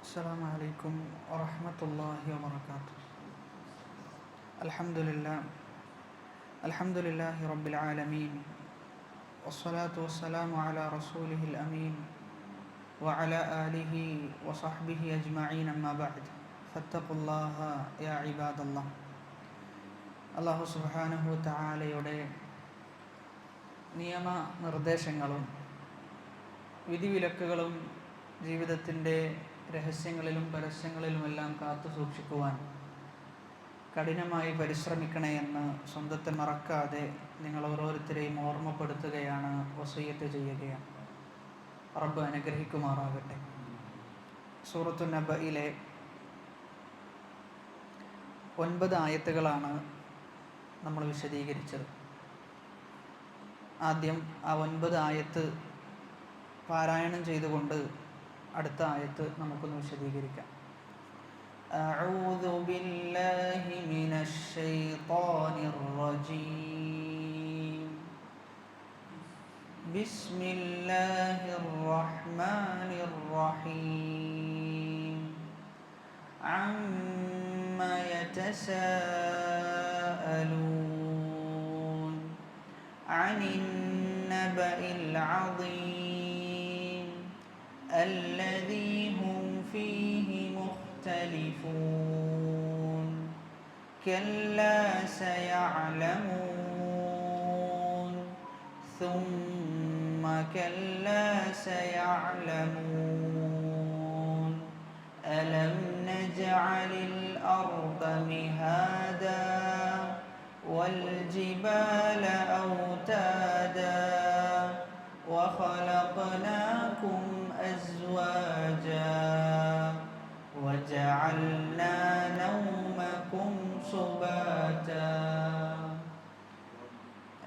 السلام عليكم ورحمة الله وبركاته. الحمد لله رب العالمين، والصلاة والسلام على رسوله الأمين وعلى آله وصحبه أجمعين، أما بعد فاتقوا الله يا عباد الله. അല്ലാഹു സുബ്ഹാനഹു വ തആലയുടെ നിയമ നിർദ്ദേശങ്ങളും വിധിവിലക്കുകളും ജീവിതത്തിൻ്റെ രഹസ്യങ്ങളിലും പരസ്യങ്ങളിലുമെല്ലാം കാത്തു സൂക്ഷിക്കുവാൻ കഠിനമായി പരിശ്രമിക്കണേ എന്ന് സ്വന്തത്തെ മറക്കാതെ നിങ്ങൾ ഓരോരുത്തരെയും ഓർമ്മപ്പെടുത്തുകയാണ്, വസിയ്യത്ത് ചെയ്യുകയാണ്. റബ്ബ് അനുഗ്രഹിക്കുമാറാകട്ടെ. സൂറത്തു നബയിലെ 9 ആയത്തുകളാണ് നമ്മൾ വിശദീകരിച്ചത്. ആദ്യം ആ 9 ആയത്ത് പാരായണം ചെയ്തുകൊണ്ട് അടുത്ത ആയത്ത് നമുക്കൊന്ന് വിശദീകരിക്കാം. അഊദു ബില്ലാഹി മിനശ് ശൈത്വാനിർ റജീം. ബിസ്മില്ലാഹിർ റഹ്മാനിർ റഹീം. അമ്മ യതസാഅലൂൻ അനിൻ നബഇൽ അദീം الذي هم فيه مختلفون كلا سيعلمون ثم كلا سيعلمون ألم نجعل الأرض مهادا والجبال أوتادا وخلقناكم أزواجا وجعلنا نومكم سباتا.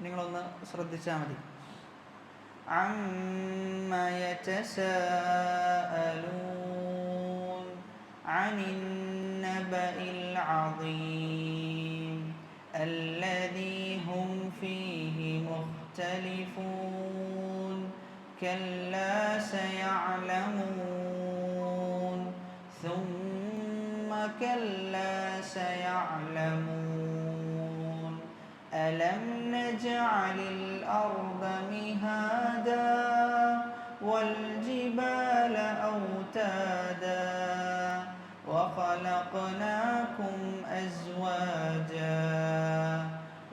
നിങ്ങളൊന്ന് ശ്രദ്ധിച്ചാൽ മതി. അമ്മ യതസാഅലൂൻ അനിൻ നബഇൽ അദീം الذي هم فيه مختلفون كلا سيعلمون ثم كلا سيعلمون ألم نجعل الأرض مهادا والجبال أوتادا وخلقناكم أزواجا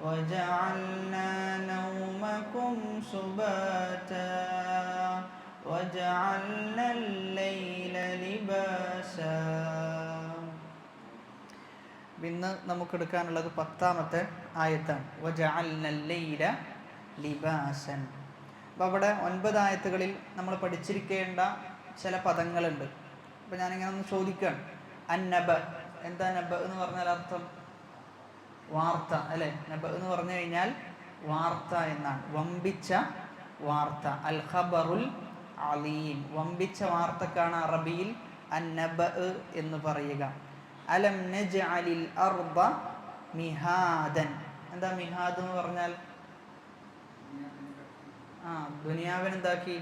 وجعلنا نومكم سباتا وجعلنا الليل لباسا. ഇന്ന് നമുക്കെടുക്കാനുള്ളത് 10ാമത്തെ ആയത്താണ്. വജഅൽന ലൈല ലിബാസൻ. അപ്പോൾ അവിടെ 9 ആയത്തുകളിൽ നമ്മൾ പഠിച്ചിരിക്കേണ്ട ചില പദങ്ങളുണ്ട്. അപ്പോൾ ഞാനിങ്ങനെ ഒന്ന് ചോദിക്കുകയാണ്. അന്നബ, എന്താ നബ എന്ന് പറഞ്ഞാൽ അർത്ഥം? വാർത്ത അല്ലേ? നബ എന്ന് പറഞ്ഞു കഴിഞ്ഞാൽ വാർത്ത എന്നാണ്, വമ്പിച്ച വാർത്ത. അൽ ഖബറുൽ അലീം, വമ്പിച്ച വാർത്തക്കാണ് അറബിയിൽ അന്നബ എന്ന് പറയുക. അലം നജ്അലിൽ അർദ മിഹാദൻ. എന്താ മിഹാദ് എന്ന് പറഞ്ഞാൽ? ദുനിയാവിനെ എന്താക്കി?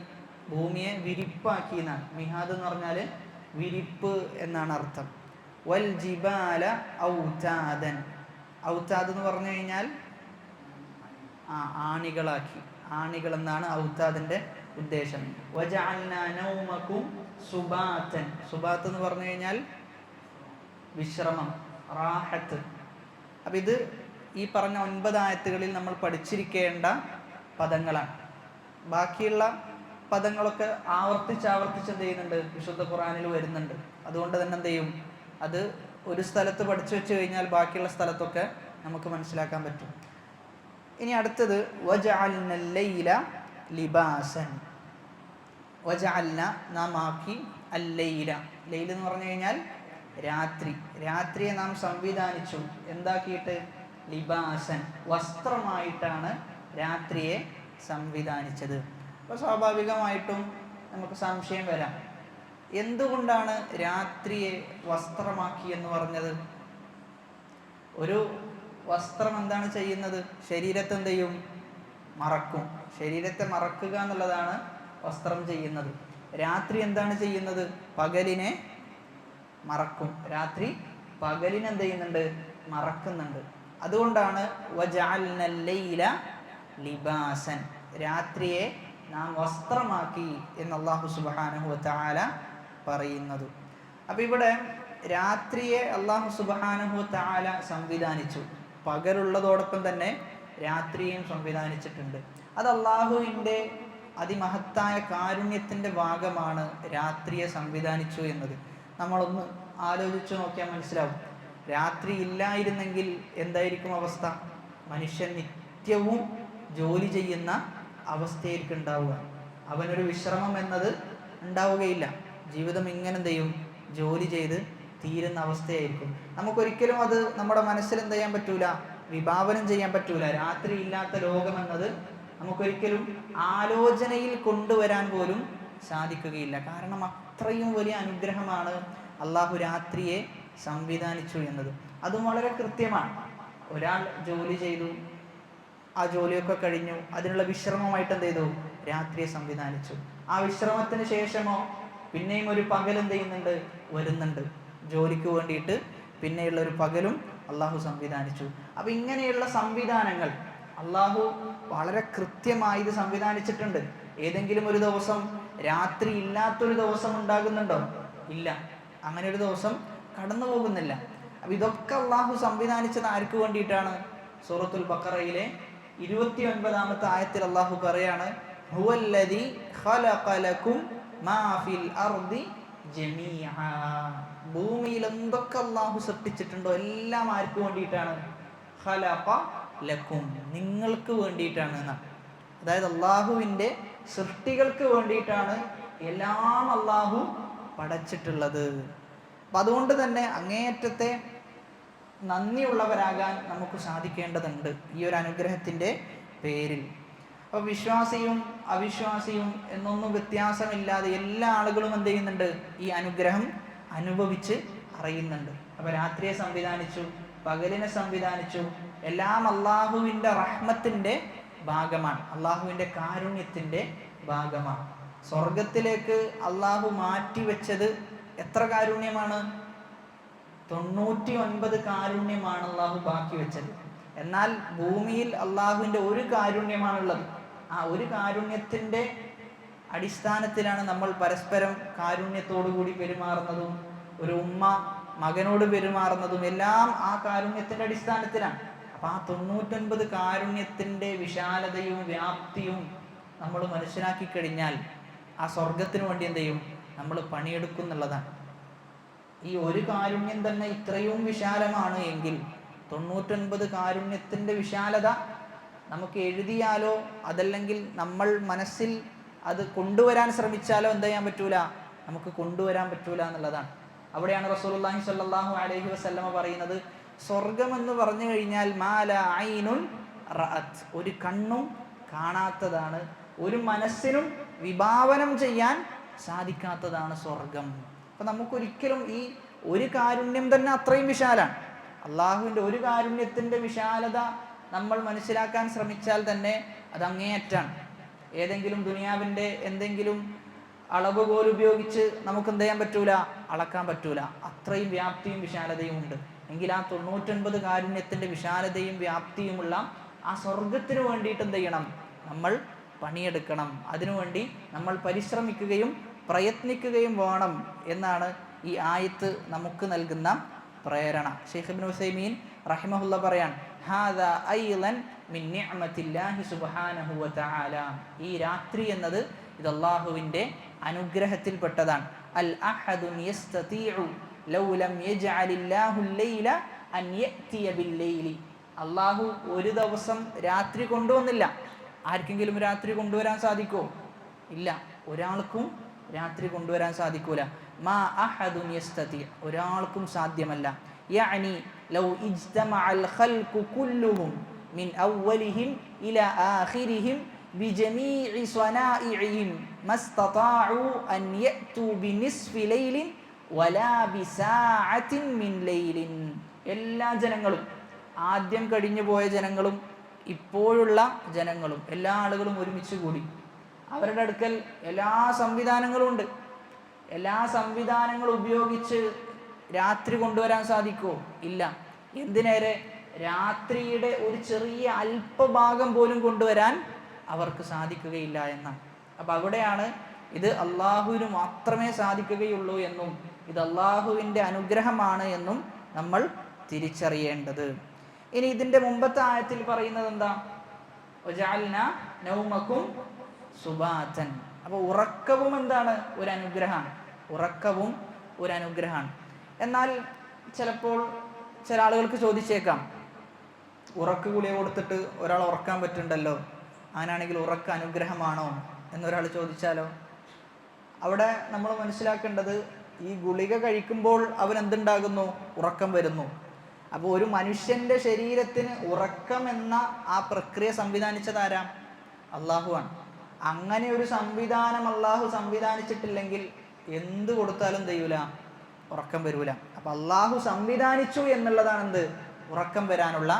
ഭൂമിയെ വിരിപ്പാക്കി എന്നാണ്. മിഹാദ് എന്ന് പറഞ്ഞാൽ വിരിപ്പ് എന്നാണ് അർത്ഥം. വൽ ജിബാല ഔതാദൻ. ഔതാദ് എന്ന് പറഞ്ഞു കഴിഞ്ഞാൽ ആണികളാക്കി, ആണികൾ എന്നാണ് ഔതാദിന്റെ ഉദ്ദേശം. വജഅൽനാ നൗമകും സുബാതൻ. സുബാത്ത് എന്ന് പറഞ്ഞു കഴിഞ്ഞാൽ വിശ്രമം, റാഹത്ത്. അപ്പം ഇത് ഈ പറഞ്ഞ 9 ആയത്തുകളിൽ നമ്മൾ പഠിച്ചിരിക്കേണ്ട പദങ്ങളാണ്. ബാക്കിയുള്ള പദങ്ങളൊക്കെ ആവർത്തിച്ച് എന്ത് ചെയ്യുന്നുണ്ട്? വിശുദ്ധ ഖുർആനിൽ വരുന്നുണ്ട്. അതുകൊണ്ട് തന്നെ എന്ത് ചെയ്യും? അത് ഒരു സ്ഥലത്ത് പഠിച്ചു വെച്ച് കഴിഞ്ഞാൽ ബാക്കിയുള്ള സ്ഥലത്തൊക്കെ നമുക്ക് മനസ്സിലാക്കാൻ പറ്റും. ഇനി അടുത്തത് വജഅൽന ലൈല ലിബാസൻ. വജഅൽന, നാം ആക്കി, അല്ലൈല, ലൈല എന്ന് പറഞ്ഞു കഴിഞ്ഞാൽ രാത്രി. രാത്രിയെ നാം സംവിധാനിച്ചു. എന്താക്കിയിട്ട്? ലിബാസൻ, വസ്ത്രമായിട്ടാണ് രാത്രിയെ സംവിധാനിച്ചത്. അപ്പോൾ സ്വാഭാവികമായിട്ടും നമുക്ക് സംശയം വരാം, എന്തുകൊണ്ടാണ് രാത്രിയെ വസ്ത്രമാക്കി എന്ന് പറഞ്ഞത്? ഒരു വസ്ത്രം എന്താണ് ചെയ്യുന്നത്? ശരീരത്തെ എന്ത് ചെയ്യും? മറക്കും. ശരീരത്തെ മറക്കുക എന്നുള്ളതാണ് വസ്ത്രം ചെയ്യുന്നത്. രാത്രി എന്താണ് ചെയ്യുന്നത്? പകലിനെ മറക്കും. രാത്രി പകലിനെ എന്ത് ചെയ്യുന്നുണ്ട്? മറക്കുന്നുണ്ട്. അതുകൊണ്ടാണ് വജഅൽനൽ ലൈല ലിബാസൻ, രാത്രിയെ നാം വസ്ത്രമാക്കി എന്ന് അല്ലാഹു സുബ്ഹാനഹു വതആല പറയുന്നത്. അപ്പം ഇവിടെ രാത്രിയെ അല്ലാഹു സുബ്ഹാനഹു വതആല സംവിധാനിച്ചു. പകലുള്ളതോടൊപ്പം തന്നെ രാത്രിയും സംവിധാനിച്ചിട്ടുണ്ട്. അത് അള്ളാഹുവിൻ്റെ അതിമഹത്തായ കാരുണ്യത്തിൻ്റെ ഭാഗമാണ് രാത്രിയെ സംവിധാനിച്ചു എന്നത്. നമ്മളൊന്ന് ആലോചിച്ചു നോക്കിയാൽ മനസ്സിലാവും. രാത്രി ഇല്ലായിരുന്നെങ്കിൽ എന്തായിരിക്കും അവസ്ഥ? മനുഷ്യൻ നിത്യവും ജോലി ചെയ്യുന്ന അവസ്ഥയായിരിക്കും ഉണ്ടാവുക. അവനൊരു വിശ്രമം എന്നത് ഉണ്ടാവുകയില്ല. ജീവിതം ഇങ്ങനെ എന്ത് ചെയ്യും? ജോലി ചെയ്ത് തീരുന്ന അവസ്ഥയായിരിക്കും. നമുക്കൊരിക്കലും അത് നമ്മുടെ മനസ്സിൽ എന്ത് ചെയ്യാൻ പറ്റൂല? വിഭാവനം ചെയ്യാൻ പറ്റൂല. രാത്രി ഇല്ലാത്ത ലോകമെന്നത് നമുക്കൊരിക്കലും ആലോചനയിൽ കൊണ്ടുവരാൻ പോലും സാധിക്കുകയില്ല. കാരണം അത്രയും വലിയ അനുഗ്രഹമാണ് അള്ളാഹു രാത്രിയെ സംവിധാനിച്ചു എന്നത്. അതും വളരെ കൃത്യമാണ്. ഒരാൾ ജോലി ചെയ്തു, ആ ജോലിയൊക്കെ കഴിഞ്ഞു, അതിനുള്ള വിശ്രമമായിട്ട് എന്ത് ചെയ്തു? രാത്രിയെ സംവിധാനിച്ചു. ആ വിശ്രമത്തിന് ശേഷമോ പിന്നെയും ഒരു പകൽ എന്ത് ചെയ്യുന്നുണ്ട്? വരുന്നുണ്ട്. ജോലിക്ക് വേണ്ടിയിട്ട് പിന്നെയുള്ള ഒരു പകലും അള്ളാഹു സംവിധാനിച്ചു. അപ്പം ഇങ്ങനെയുള്ള സംവിധാനങ്ങൾ അള്ളാഹു വളരെ കൃത്യമായി ഇത് സംവിധാനിച്ചിട്ടുണ്ട്. ഏതെങ്കിലും ഒരു ദിവസം രാത്രി ഇല്ലാത്തൊരു ദിവസം ഉണ്ടാകുന്നുണ്ടോ? ഇല്ല. അങ്ങനെ ഒരു ദിവസം കടന്നു പോകുന്നില്ല. അപ്പം ഇതൊക്കെ അള്ളാഹു സംവിധാനിച്ചത് ആർക്ക് വേണ്ടിയിട്ടാണ്? സൂറത്തുൽ ബഖറയിലെ 29-ാമത്തെ ആയത്തിൽ അള്ളാഹു പറയാണ്, ഹുവല്ലദീ ഖലഖ ലക്കും മാ ഫിൽ അർദി ജമീഅ. ഭൂമിയിൽ എന്തൊക്കെ അള്ളാഹു സൃഷ്ടിച്ചിട്ടുണ്ടോ എല്ലാം ആർക്ക് വേണ്ടിയിട്ടാണ്? ഖലഖ ലക്കും, നിങ്ങൾക്ക് വേണ്ടിയിട്ടാണ് എന്നാണ്. അതായത് അള്ളാഹുവിൻ്റെ സൃഷ്ടികൾക്ക് വേണ്ടിയിട്ടാണ് എല്ലാം അള്ളാഹു പടച്ചിട്ടുള്ളത്. അപ്പം അതുകൊണ്ട് തന്നെ അങ്ങേയറ്റത്തെ നന്ദിയുള്ളവരാകാൻ നമുക്ക് സാധിക്കേണ്ടതുണ്ട് ഈ ഒരു അനുഗ്രഹത്തിൻ്റെ പേരിൽ. അപ്പോൾ വിശ്വാസിയും അവിശ്വാസിയും എന്നൊന്നും വ്യത്യാസമില്ലാതെ എല്ലാ ആളുകളും എന്ത് ചെയ്യുന്നുണ്ട്? ഈ അനുഗ്രഹം അനുഭവിച്ച് അറിയുന്നുണ്ട്. അപ്പോൾ രാത്രിയെ സംവിധാനിച്ചു, പകലിനെ സംവിധാനിച്ചു, എല്ലാം അള്ളാഹുവിൻ്റെ റഹ്മത്തിൻ്റെ ഭാഗമാണ്, അള്ളാഹുവിൻ്റെ കാരുണ്യത്തിൻ്റെ ഭാഗമാണ്. സ്വർഗത്തിലേക്ക് അള്ളാഹു മാറ്റിവെച്ചത് എത്ര കാരുണ്യമാണ്? 99 കാരുണ്യമാണ് അള്ളാഹു ബാക്കി വെച്ചത്. എന്നാൽ ഭൂമിയിൽ അള്ളാഹുവിൻ്റെ ഒരു കാരുണ്യമാണുള്ളത്. ആ ഒരു കാരുണ്യത്തിൻ്റെ അടിസ്ഥാനത്തിലാണ് നമ്മൾ പരസ്പരം കാരുണ്യത്തോടു കൂടി പെരുമാറുന്നതും ഒരു ഉമ്മ മകനോട് പെരുമാറുന്നതും എല്ലാം ആ കാരുണ്യത്തിൻ്റെ അടിസ്ഥാനത്തിലാണ്. അപ്പം ആ 99 കാരുണ്യത്തിൻ്റെ വിശാലതയും വ്യാപ്തിയും നമ്മൾ മനസ്സിലാക്കി കഴിഞ്ഞാൽ ആ സ്വർഗത്തിന് വേണ്ടി എന്ത് ചെയ്യും? നമ്മൾ പണിയെടുക്കും എന്നുള്ളതാണ്. ഈ ഒരു കാരുണ്യം തന്നെ ഇത്രയും വിശാലമാണ് എങ്കിൽ 99 കാരുണ്യത്തിൻ്റെ വിശാലത നമുക്ക് എഴുതിയാലോ അതല്ലെങ്കിൽ നമ്മൾ മനസ്സിൽ അത് കൊണ്ടുവരാൻ ശ്രമിച്ചാലോ എന്ത് ചെയ്യാൻ പറ്റൂല? നമുക്ക് കൊണ്ടുവരാൻ പറ്റൂല എന്നുള്ളതാണ്. അവിടെയാണ് റസൂലുള്ളാഹി സ്വല്ലല്ലാഹു അലൈഹി വസല്ലമ പറയുന്നത്, സ്വർഗം എന്ന് പറഞ്ഞു കഴിഞ്ഞാൽ മാല ഐനുൻ റഅത്, ഒരു കണ്ണും കാണാത്തതാണ്, ഒരു മനസ്സിനും വിഭാവനം ചെയ്യാൻ സാധിക്കാത്തതാണ് സ്വർഗം. അപ്പം നമുക്കൊരിക്കലും ഈ ഒരു കാരുണ്യം തന്നെ അത്രയും വിശാലാണ്. അള്ളാഹുവിൻ്റെ ഒരു കാരുണ്യത്തിൻ്റെ വിശാലത നമ്മൾ മനസ്സിലാക്കാൻ ശ്രമിച്ചാൽ തന്നെ അത് അങ്ങേയറ്റാണ്. ഏതെങ്കിലും ദുനിയാവിൻ്റെ എന്തെങ്കിലും അളവ് പോലും ഉപയോഗിച്ച് നമുക്ക് എന്ത് ചെയ്യാൻ പറ്റൂല? അളക്കാൻ പറ്റൂല. അത്രയും വ്യാപ്തിയും വിശാലതയും ഉണ്ട്. എങ്കിൽ ആ 99 കാരുണ്യത്തിൻ്റെ വിശാലതയും വ്യാപ്തിയുമുള്ള ആ സ്വർഗത്തിന് വേണ്ടിയിട്ട് എന്ത് ചെയ്യണം? നമ്മൾ പണിയെടുക്കണം. അതിനുവേണ്ടി നമ്മൾ പരിശ്രമിക്കുകയും പ്രയത്നിക്കുകയും വേണം എന്നാണ് ഈ ആയത്ത് നമുക്ക് നൽകുന്ന പ്രേരണ. ശൈഖ് ഇബ്നു ഉസൈമീൻ റഹിമഹുല്ല പറയാൻ, ഹാദാ അയ്ളൻ മിൻ നിഅമത്തില്ലാഹി സുബ്ഹാനഹു വ തആല, ഈ രാത്രി എന്നത് ഇത് അല്ലാഹുവിൻ്റെ അനുഗ്രഹത്തിൽപ്പെട്ടതാണ്. അൽ അഹദുൻ യസ്തതീഉ ലൗ ലം യജ്അലില്ലാഹു അൽ-ലൈല അൻ യഅതിയ ബിൽ-ലൈലി. അല്ലാഹു ഒരു ദിവസം രാത്രി കൊണ്ടുവന്നില്ല. ആർക്കെങ്കിലും രാത്രി കൊണ്ടുവരാൻ സാധിക്കുമോ? ഇല്ല, ഒരാൾക്കും രാത്രി കൊണ്ടുവരാൻ സാധിക്കൂല. മാ അഹദുൻ യസ്തതി, ഒരാൾക്കും സാധ്യമല്ല. യഅനി ലൗ ഇജ്തമഅൽ ഖൽഖു കുല്ലുഹും മിൻ അവ്വലിഹിം ഇലാ ആഖിരിഹിം ബിജമീഇ സ്വനാഇഇഹിം മസ്തതാഉ അൻ യഅതു ബിനിസ്ഫി ലൈലിൻ വലാ ബിസാഅത്തിൻ മിൻ ലൈലിൻ. എല്ലാ ജനങ്ങളും, ആദ്യം കഴിഞ്ഞു പോയ ജനങ്ങളും ഇപ്പോഴുള്ള ജനങ്ങളും, എല്ലാ ആളുകളും ഒരുമിച്ച് കൂടി അവരുടെ അടുക്കൽ എല്ലാ സംവിധാനങ്ങളും ഉണ്ട്. എല്ലാ സംവിധാനങ്ങളും ഉപയോഗിച്ച് രാത്രി കൊണ്ടുവരാൻ സാധിക്കുമോ? ഇല്ല. എന്തിനേറെ രാത്രിയുടെ ഒരു ചെറിയ അല്പഭാഗം പോലും കൊണ്ടുവരാൻ അവർക്ക് സാധിക്കുകയില്ല എന്നാണ്. അപ്പം അവിടെയാണ് ഇത് അള്ളാഹുവിന് മാത്രമേ സാധിക്കുകയുള്ളൂ എന്നും ഇത് അള്ളാഹുവിൻ്റെ അനുഗ്രഹമാണ് എന്നും നമ്മൾ തിരിച്ചറിയേണ്ടത്. ഇനി ഇതിൻ്റെ മുമ്പത്തെ ആയത്തിൽ പറയുന്നത് എന്താ? വജഅൽന നൗമക്കും സുബാതൻ. അപ്പോൾ ഉറക്കവും എന്താണ്? ഒരു അനുഗ്രഹമാണ്. ഉറക്കവും ഒരു അനുഗ്രഹമാണ്. എന്നാൽ ചിലപ്പോൾ ചില ആളുകൾക്ക് ചോദിച്ചേക്കാം, ഉറക്ക ഗുളിക കൊടുത്തിട്ട് ഒരാൾ ഉറക്കാൻ പറ്റുന്നുണ്ടല്ലോ, അങ്ങനെയാണെങ്കിൽ ഉറക്ക അനുഗ്രഹമാണോ എന്നൊരാൾ ചോദിച്ചാലോ? അവിടെ നമ്മൾ മനസ്സിലാക്കേണ്ടത്, ഈ ഗുളിക കഴിക്കുമ്പോൾ അവൻ എന്തുണ്ടാകുന്നു? ഉറക്കം വരുന്നു. അപ്പോൾ ഒരു മനുഷ്യൻ്റെ ശരീരത്തിന് ഉറക്കം എന്ന ആ പ്രക്രിയ സംവിധാനിച്ചത് ആരാ? അള്ളാഹുവാണ്. അങ്ങനെ ഒരു സംവിധാനം അള്ളാഹു സംവിധാനിച്ചിട്ടില്ലെങ്കിൽ എന്ത് കൊടുത്താലും ചെയ്യൂല, ഉറക്കം വരൂല. അപ്പം അള്ളാഹു സംവിധാനിച്ചു എന്നുള്ളതാണ് എന്ത്? ഉറക്കം വരാനുള്ള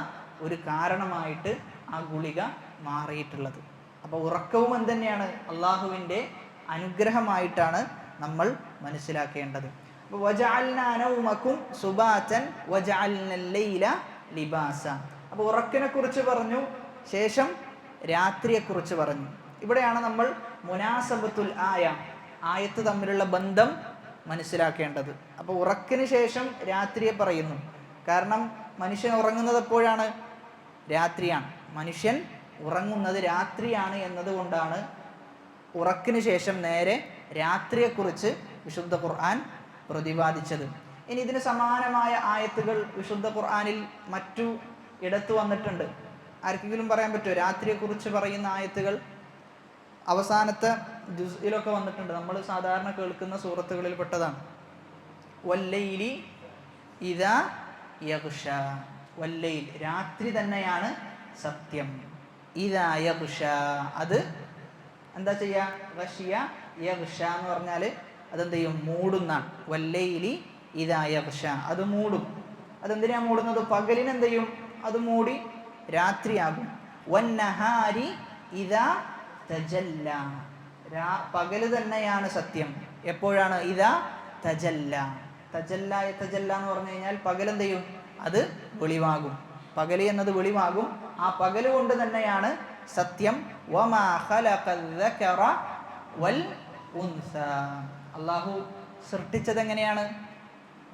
ഒരു കാരണമായിട്ട് ആ ഗുളിക മാറിയിട്ടുള്ളത്. അപ്പോൾ ഉറക്കവും എന്തുതന്നെയാണ്? അള്ളാഹുവിൻ്റെ അനുഗ്രഹമായിട്ടാണ് നമ്മൾ മനസ്സിലാക്കേണ്ടത്. അപ്പോൾ വജഅൽനാ നൗമക്കും സുബാതൻ വജഅൽനൽ ലൈല ലിബാസ. അപ്പോൾ ഉറക്കിനെ കുറിച്ച് പറഞ്ഞു, ശേഷം രാത്രിയെക്കുറിച്ച് പറഞ്ഞു. ഇവിടെയാണ് നമ്മൾ മുനാസബത്തുൽ ആയത്ത് തമ്മിലുള്ള ബന്ധം മനസ്സിലാക്കേണ്ടത്. അപ്പോൾ ഉറക്കിന് ശേഷം രാത്രിയെ പറയുന്നു. കാരണം മനുഷ്യൻ ഉറങ്ങുന്നത് എപ്പോഴാണ്? രാത്രിയാണ്. മനുഷ്യൻ ഉറങ്ങുന്നത് രാത്രിയാണ് എന്നതുകൊണ്ടാണ് ഉറക്കിന് ശേഷം നേരെ രാത്രിയെക്കുറിച്ച് വിശുദ്ധ ഖുർആൻ പ്രതിപാദിച്ചത്. ഇനി ഇതിന് സമാനമായ ആയത്തുകൾ വിശുദ്ധ ഖുർആനിൽ മറ്റു ഇടത്ത് വന്നിട്ടുണ്ട്. ആർക്കെങ്കിലും പറയാൻ പറ്റുമോ? രാത്രിയെക്കുറിച്ച് പറയുന്ന ആയത്തുകൾ അവസാനത്തെ ജുസ്ഇലൊക്കെ വന്നിട്ടുണ്ട്. നമ്മൾ സാധാരണ കേൾക്കുന്ന സൂറത്തുകളിൽ പെട്ടതാണ്. വല്ലൈലി ഇദാ യഗ്ഷ. വല്ലൈൽ, രാത്രി തന്നെയാണ് സത്യം. ഇദാ യഗ്ഷ, അത് എന്താ ചെയ്യുക? ഗശിയ യഗ്ഷ എന്ന് പറഞ്ഞാൽ അതെന്ത് ചെയ്യും? മൂടുന്നാണ്. വല്ലൈലി ഇദാ യഗ്ഷ, അത് മൂടും. അതെന്തിനാ മൂടുന്നത്? പകലിനെന്ത് ചെയ്യും? അത് മൂടി രാത്രിയാകും. വന്നഹാരി ഇദാ തജല്ല, പകല് തന്നെയാണ് സത്യം. എപ്പോഴാണ്? ഇദാ തജല്ല. തജല്ല യതജല്ല എന്ന് പറഞ്ഞു കഴിഞ്ഞാൽ പകലെന്ത് ചെയ്യും? അത് വെളിവാകും. പകല് എന്നത് വെളിവാകും. ആ പകല് കൊണ്ട് തന്നെയാണ് സത്യം. വമാ ഖലഖൽ ദകറ വൽ ഉൻസ. അള്ളാഹു സൃഷ്ടിച്ചത് എങ്ങനെയാണ്?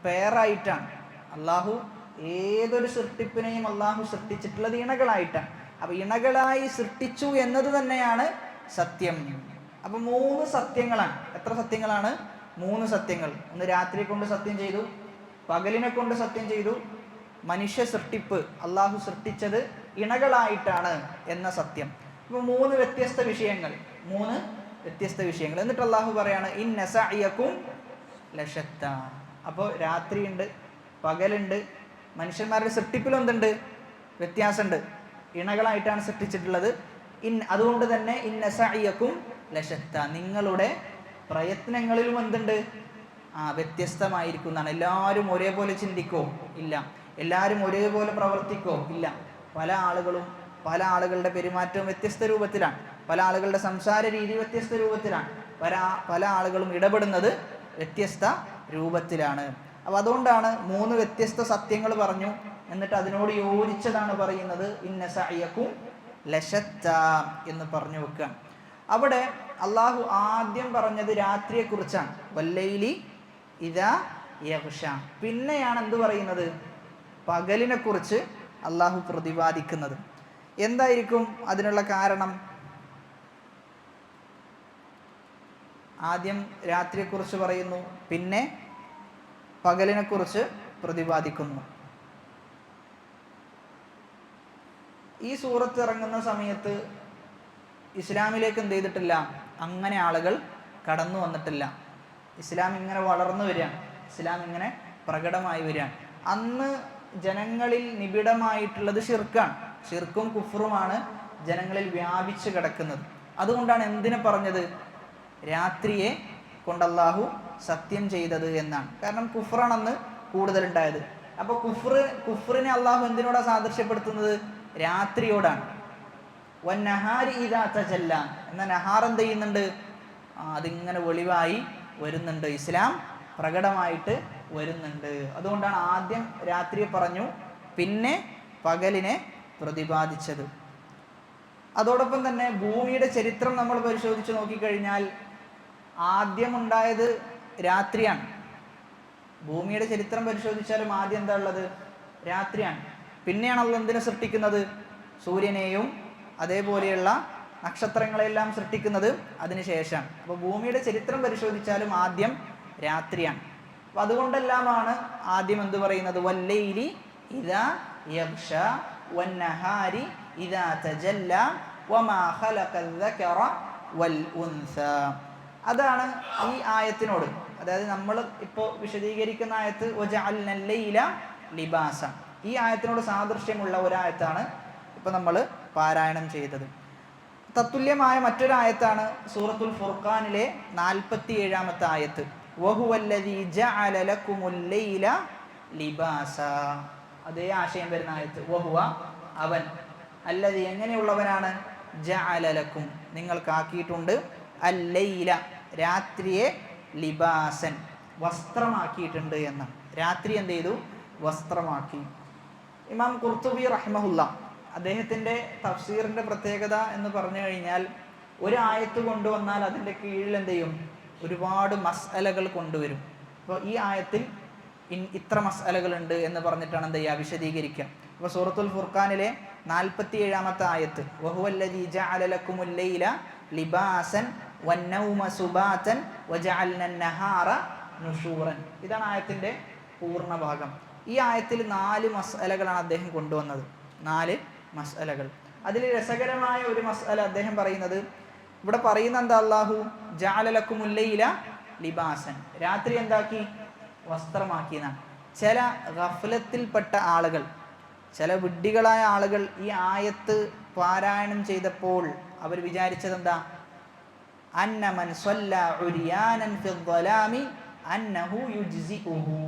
പേറായിട്ടാണ്. അള്ളാഹു ഏതൊരു സൃഷ്ടിപ്പിനെയും അള്ളാഹു സൃഷ്ടിച്ചിട്ടുള്ളത് ഇണകളായിട്ടാണ്. അപ്പം ഇണകളായി സൃഷ്ടിച്ചു എന്നത് തന്നെയാണ് സത്യം. അപ്പം 3 സത്യങ്ങളാണ്. എത്ര സത്യങ്ങളാണ്? 3 സത്യങ്ങൾ. ഒന്ന് രാത്രിയെ കൊണ്ട് സത്യം ചെയ്തു, പകലിനെ കൊണ്ട് സത്യം ചെയ്തു, മനുഷ്യ സൃഷ്ടിപ്പ് അള്ളാഹു സൃഷ്ടിച്ചത് ഇണകളായിട്ടാണ് എന്ന സത്യം. അപ്പോൾ 3 വ്യത്യസ്ത വിഷയങ്ങൾ. എന്നിട്ട് അള്ളാഹു പറയാണ് ഇന്ന സഅയകും ലശത്ത. അപ്പോൾ രാത്രിയുണ്ട്, പകലുണ്ട്. മനുഷ്യന്മാരുടെ സൃഷ്ടിപ്പിൽ എന്തുണ്ട്? വ്യത്യാസമുണ്ട്. ഇണകളായിട്ടാണ് സൃഷ്ടിച്ചിട്ടുള്ളത്. അതുകൊണ്ട് തന്നെ ഇന്ന സഅയകും ലശത്ത, നിങ്ങളുടെ പ്രയത്നങ്ങളിലും എന്തുണ്ട്? വ്യത്യസ്തമായിരിക്കുന്നതാണ്. എല്ലാവരും ഒരേപോലെ ചിന്തിക്കോ? ഇല്ല. എല്ലാവരും ഒരേപോലെ പ്രവർത്തിക്കോ? ഇല്ല. പല ആളുകളുടെ പെരുമാറ്റവും വ്യത്യസ്ത രൂപത്തിലാണ്. പല ആളുകളുടെ സംസാര രീതി വ്യത്യസ്ത രൂപത്തിലാണ്. പല ആളുകളും ഇടപെടുന്നത് വ്യത്യസ്ത രൂപത്തിലാണ്. അപ്പോൾ അതുകൊണ്ടാണ് 3 വ്യത്യസ്ത സത്യങ്ങൾ പറഞ്ഞു. എന്നിട്ട് അതിനോട് യോജിച്ചതാണ് പറയുന്നത് ഇന്ന സഅയകും ലശത്ത എന്ന് പറഞ്ഞു വെക്കുക. അവിടെ അള്ളാഹു ആദ്യം പറഞ്ഞത് രാത്രിയെക്കുറിച്ചാണ്. വല്ലൈലി ഇദാ യഗ്ഷ. പിന്നെയാണ് എന്ത് പറയുന്നത്? പകലിനെ കുറിച്ച് അള്ളാഹു പ്രതിപാദിക്കുന്നത്. എന്തായിരിക്കും അതിനുള്ള കാരണം? ആദ്യം രാത്രിയെക്കുറിച്ച് പറയുന്നു, പിന്നെ പകലിനെക്കുറിച്ച് പ്രതിപാദിക്കുന്നു. ഈ സൂറത്ത് ഇറങ്ങുന്ന സമയത്ത് ഇസ്ലാമിലേക്ക് എന്ത് ചെയ്തിട്ടില്ല? അങ്ങനെ ആളുകൾ കടന്നു വന്നിട്ടില്ല. ഇസ്ലാം ഇങ്ങനെ വളർന്നു വരികയാണ്. ഇസ്ലാം ഇങ്ങനെ പ്രകടമായി വരികയാണ്. അന്ന് ജനങ്ങളിൽ നിബിഡമായിട്ടുള്ളത് ഷിർക്കാണ്. ഷിർക്കും കുഫറുമാണ് ജനങ്ങളിൽ വ്യാപിച്ചു കിടക്കുന്നത്. അതുകൊണ്ടാണ് എന്തിനെ പറഞ്ഞത്? രാത്രിയെ കൊണ്ട് അല്ലാഹു സത്യം ചെയ്തത് എന്നാണ്. കാരണം കുഫറാണെന്ന് കൂടുതലുണ്ടായത്. അപ്പോൾ കുഫറിനെ അള്ളാഹു എന്തിനോടാണ് സാദൃശ്യപ്പെടുത്തുന്നത്? രാത്രിയോടാണ്. വന്നഹാരി ഇദാ തജല്ല, എന്നാൽ നഹാർ എന്ത് ചെയ്യുന്നുണ്ട്? അതിങ്ങനെ വെളിവായി വരുന്നുണ്ട്. ഇസ്ലാം പ്രകടമായിട്ട് വരുന്നുണ്ട്. അതുകൊണ്ടാണ് ആദ്യം രാത്രിയെ പറഞ്ഞു, പിന്നെ പകലിനെ പ്രതിപാദിച്ചത്. അതോടൊപ്പം തന്നെ ഭൂമിയുടെ ചരിത്രം നമ്മൾ പരിശോധിച്ച് നോക്കിക്കഴിഞ്ഞാൽ ആദ്യമുണ്ടായത് രാത്രിയാണ്. ഭൂമിയുടെ ചരിത്രം പരിശോധിച്ചാലും ആദ്യം എന്താ ഉള്ളത്? രാത്രിയാണ്. പിന്നെയാണ് അള്ളാഹ് എന്തിനെ സൃഷ്ടിക്കുന്നത്? സൂര്യനെയും അതേപോലെയുള്ള നക്ഷത്രങ്ങളെല്ലാം സൃഷ്ടിക്കുന്നത് അതിനുശേഷമാണ്. അപ്പോൾ ഭൂമിയുടെ ചരിത്രം പരിശോധിച്ചാലും ആദ്യം രാത്രിയാണ്. അപ്പം അതുകൊണ്ടെല്ലാമാണ് ആദ്യം എന്ത് പറയുന്നത്? വല്ലൈലി ഇദാ യഗ്ഷ വന്നഹാരി ഇദാ തജല്ല വമാ ഖലഖൽ ദകറ വൽ ഉൻസ. അതാണ് ഈ ആയത്തിനോട്, അതായത് നമ്മൾ ഇപ്പോൾ വിശദീകരിക്കുന്ന ആയത്ത് വജഅൽനൽ ലൈല ലിബാസ, ഈ ആയത്തിനോട് സാദൃശ്യമുള്ള ഒരായത്താണ് ഇപ്പം നമ്മൾ പാരായണം ചെയ്തത്. തത്തുല്യമായ മറ്റൊരായത്താണ് സൂറത്തുൽ ഫുർഖാനിലെ 47-ാമത്തെ ആയത്ത്. വഹുവല്ലദീ ജഅല ലക്കുമുൽ ലൈല ലിബാസ. അതേ ആശയം വരുന്ന ആയത്ത്. വഹുവ അവൻ, അല്ലദീ എങ്ങനെയുള്ളവനാണ്, ജഅല ലക്കും നിങ്ങൾക്കാക്കിയിട്ടുണ്ട്, അൽ ലൈല രാത്രിയെ, ലിബാസൻ വസ്ത്രമാക്കിയിട്ടുണ്ട് എന്നാണ്. രാത്രി എന്ത് ചെയ്തു? വസ്ത്രമാക്കി. ഇമാം ഖുർത്തുബി റഹ്മഹുല്ല അദ്ദേഹത്തിൻ്റെ തഫ്സീറിൻ്റെ പ്രത്യേകത എന്ന് പറഞ്ഞു കഴിഞ്ഞാൽ ഒരു ആയത്ത് കൊണ്ടുവന്നാൽ അതിൻ്റെ കീഴിൽ എന്ത് ചെയ്യും? ഒരുപാട് മസ്അലകൾ കൊണ്ടുവരും. അപ്പോൾ ഈ ആയത്തിൽ ഇത്ര മസ്അലകളുണ്ട് എന്ന് പറഞ്ഞിട്ടാണ് എന്ത് ചെയ്യുക? വിശദീകരിക്കുക. അപ്പോൾ സൂറത്തുൽ ഫുർഖാനിലെ 47-ാമത്തെ ആയത്ത് വഹുവല്ലദീ ജഅല ലക്കുമുൽ ലൈല ലിബാസൻ വന്നൗമ സുബാതൻ വജഅൽനൻ നഹാറ നുഷൂറൻ. ഇതാണ് ആയത്തിൻ്റെ പൂർണ്ണ ഭാഗം. ഈ ആയത്തിൽ 4 മസ്അലകളാണ് അദ്ദേഹം കൊണ്ടുവന്നത്. 4 മസ്അലകൾ. അതിൽ രസകരമായ ഒരു മസ്അല അദ്ദേഹം പറയുന്നത്, ഇവിടെ പറയുന്ന എന്താ? അല്ലാഹു ജഅല ലക്കുമുൽ ലൈല ലിബാസൻ, രാത്രി എന്താക്കി? വസ്ത്രമാക്കി എന്നാണ്. ചില ഗഫലത്തിൽപ്പെട്ട ആളുകൾ, ചില വിഡ്ഢികളായ ആളുകൾ ഈ ആയത്ത് പാരായണം ചെയ്തപ്പോൾ അവർ വിചാരിച്ചത് എന്താ? അന്ന മൻ സ്വല്ല ഉരിയാനൻ ഫിദ്ദലാമി അന്നഹു യുജ്സിഉഹു.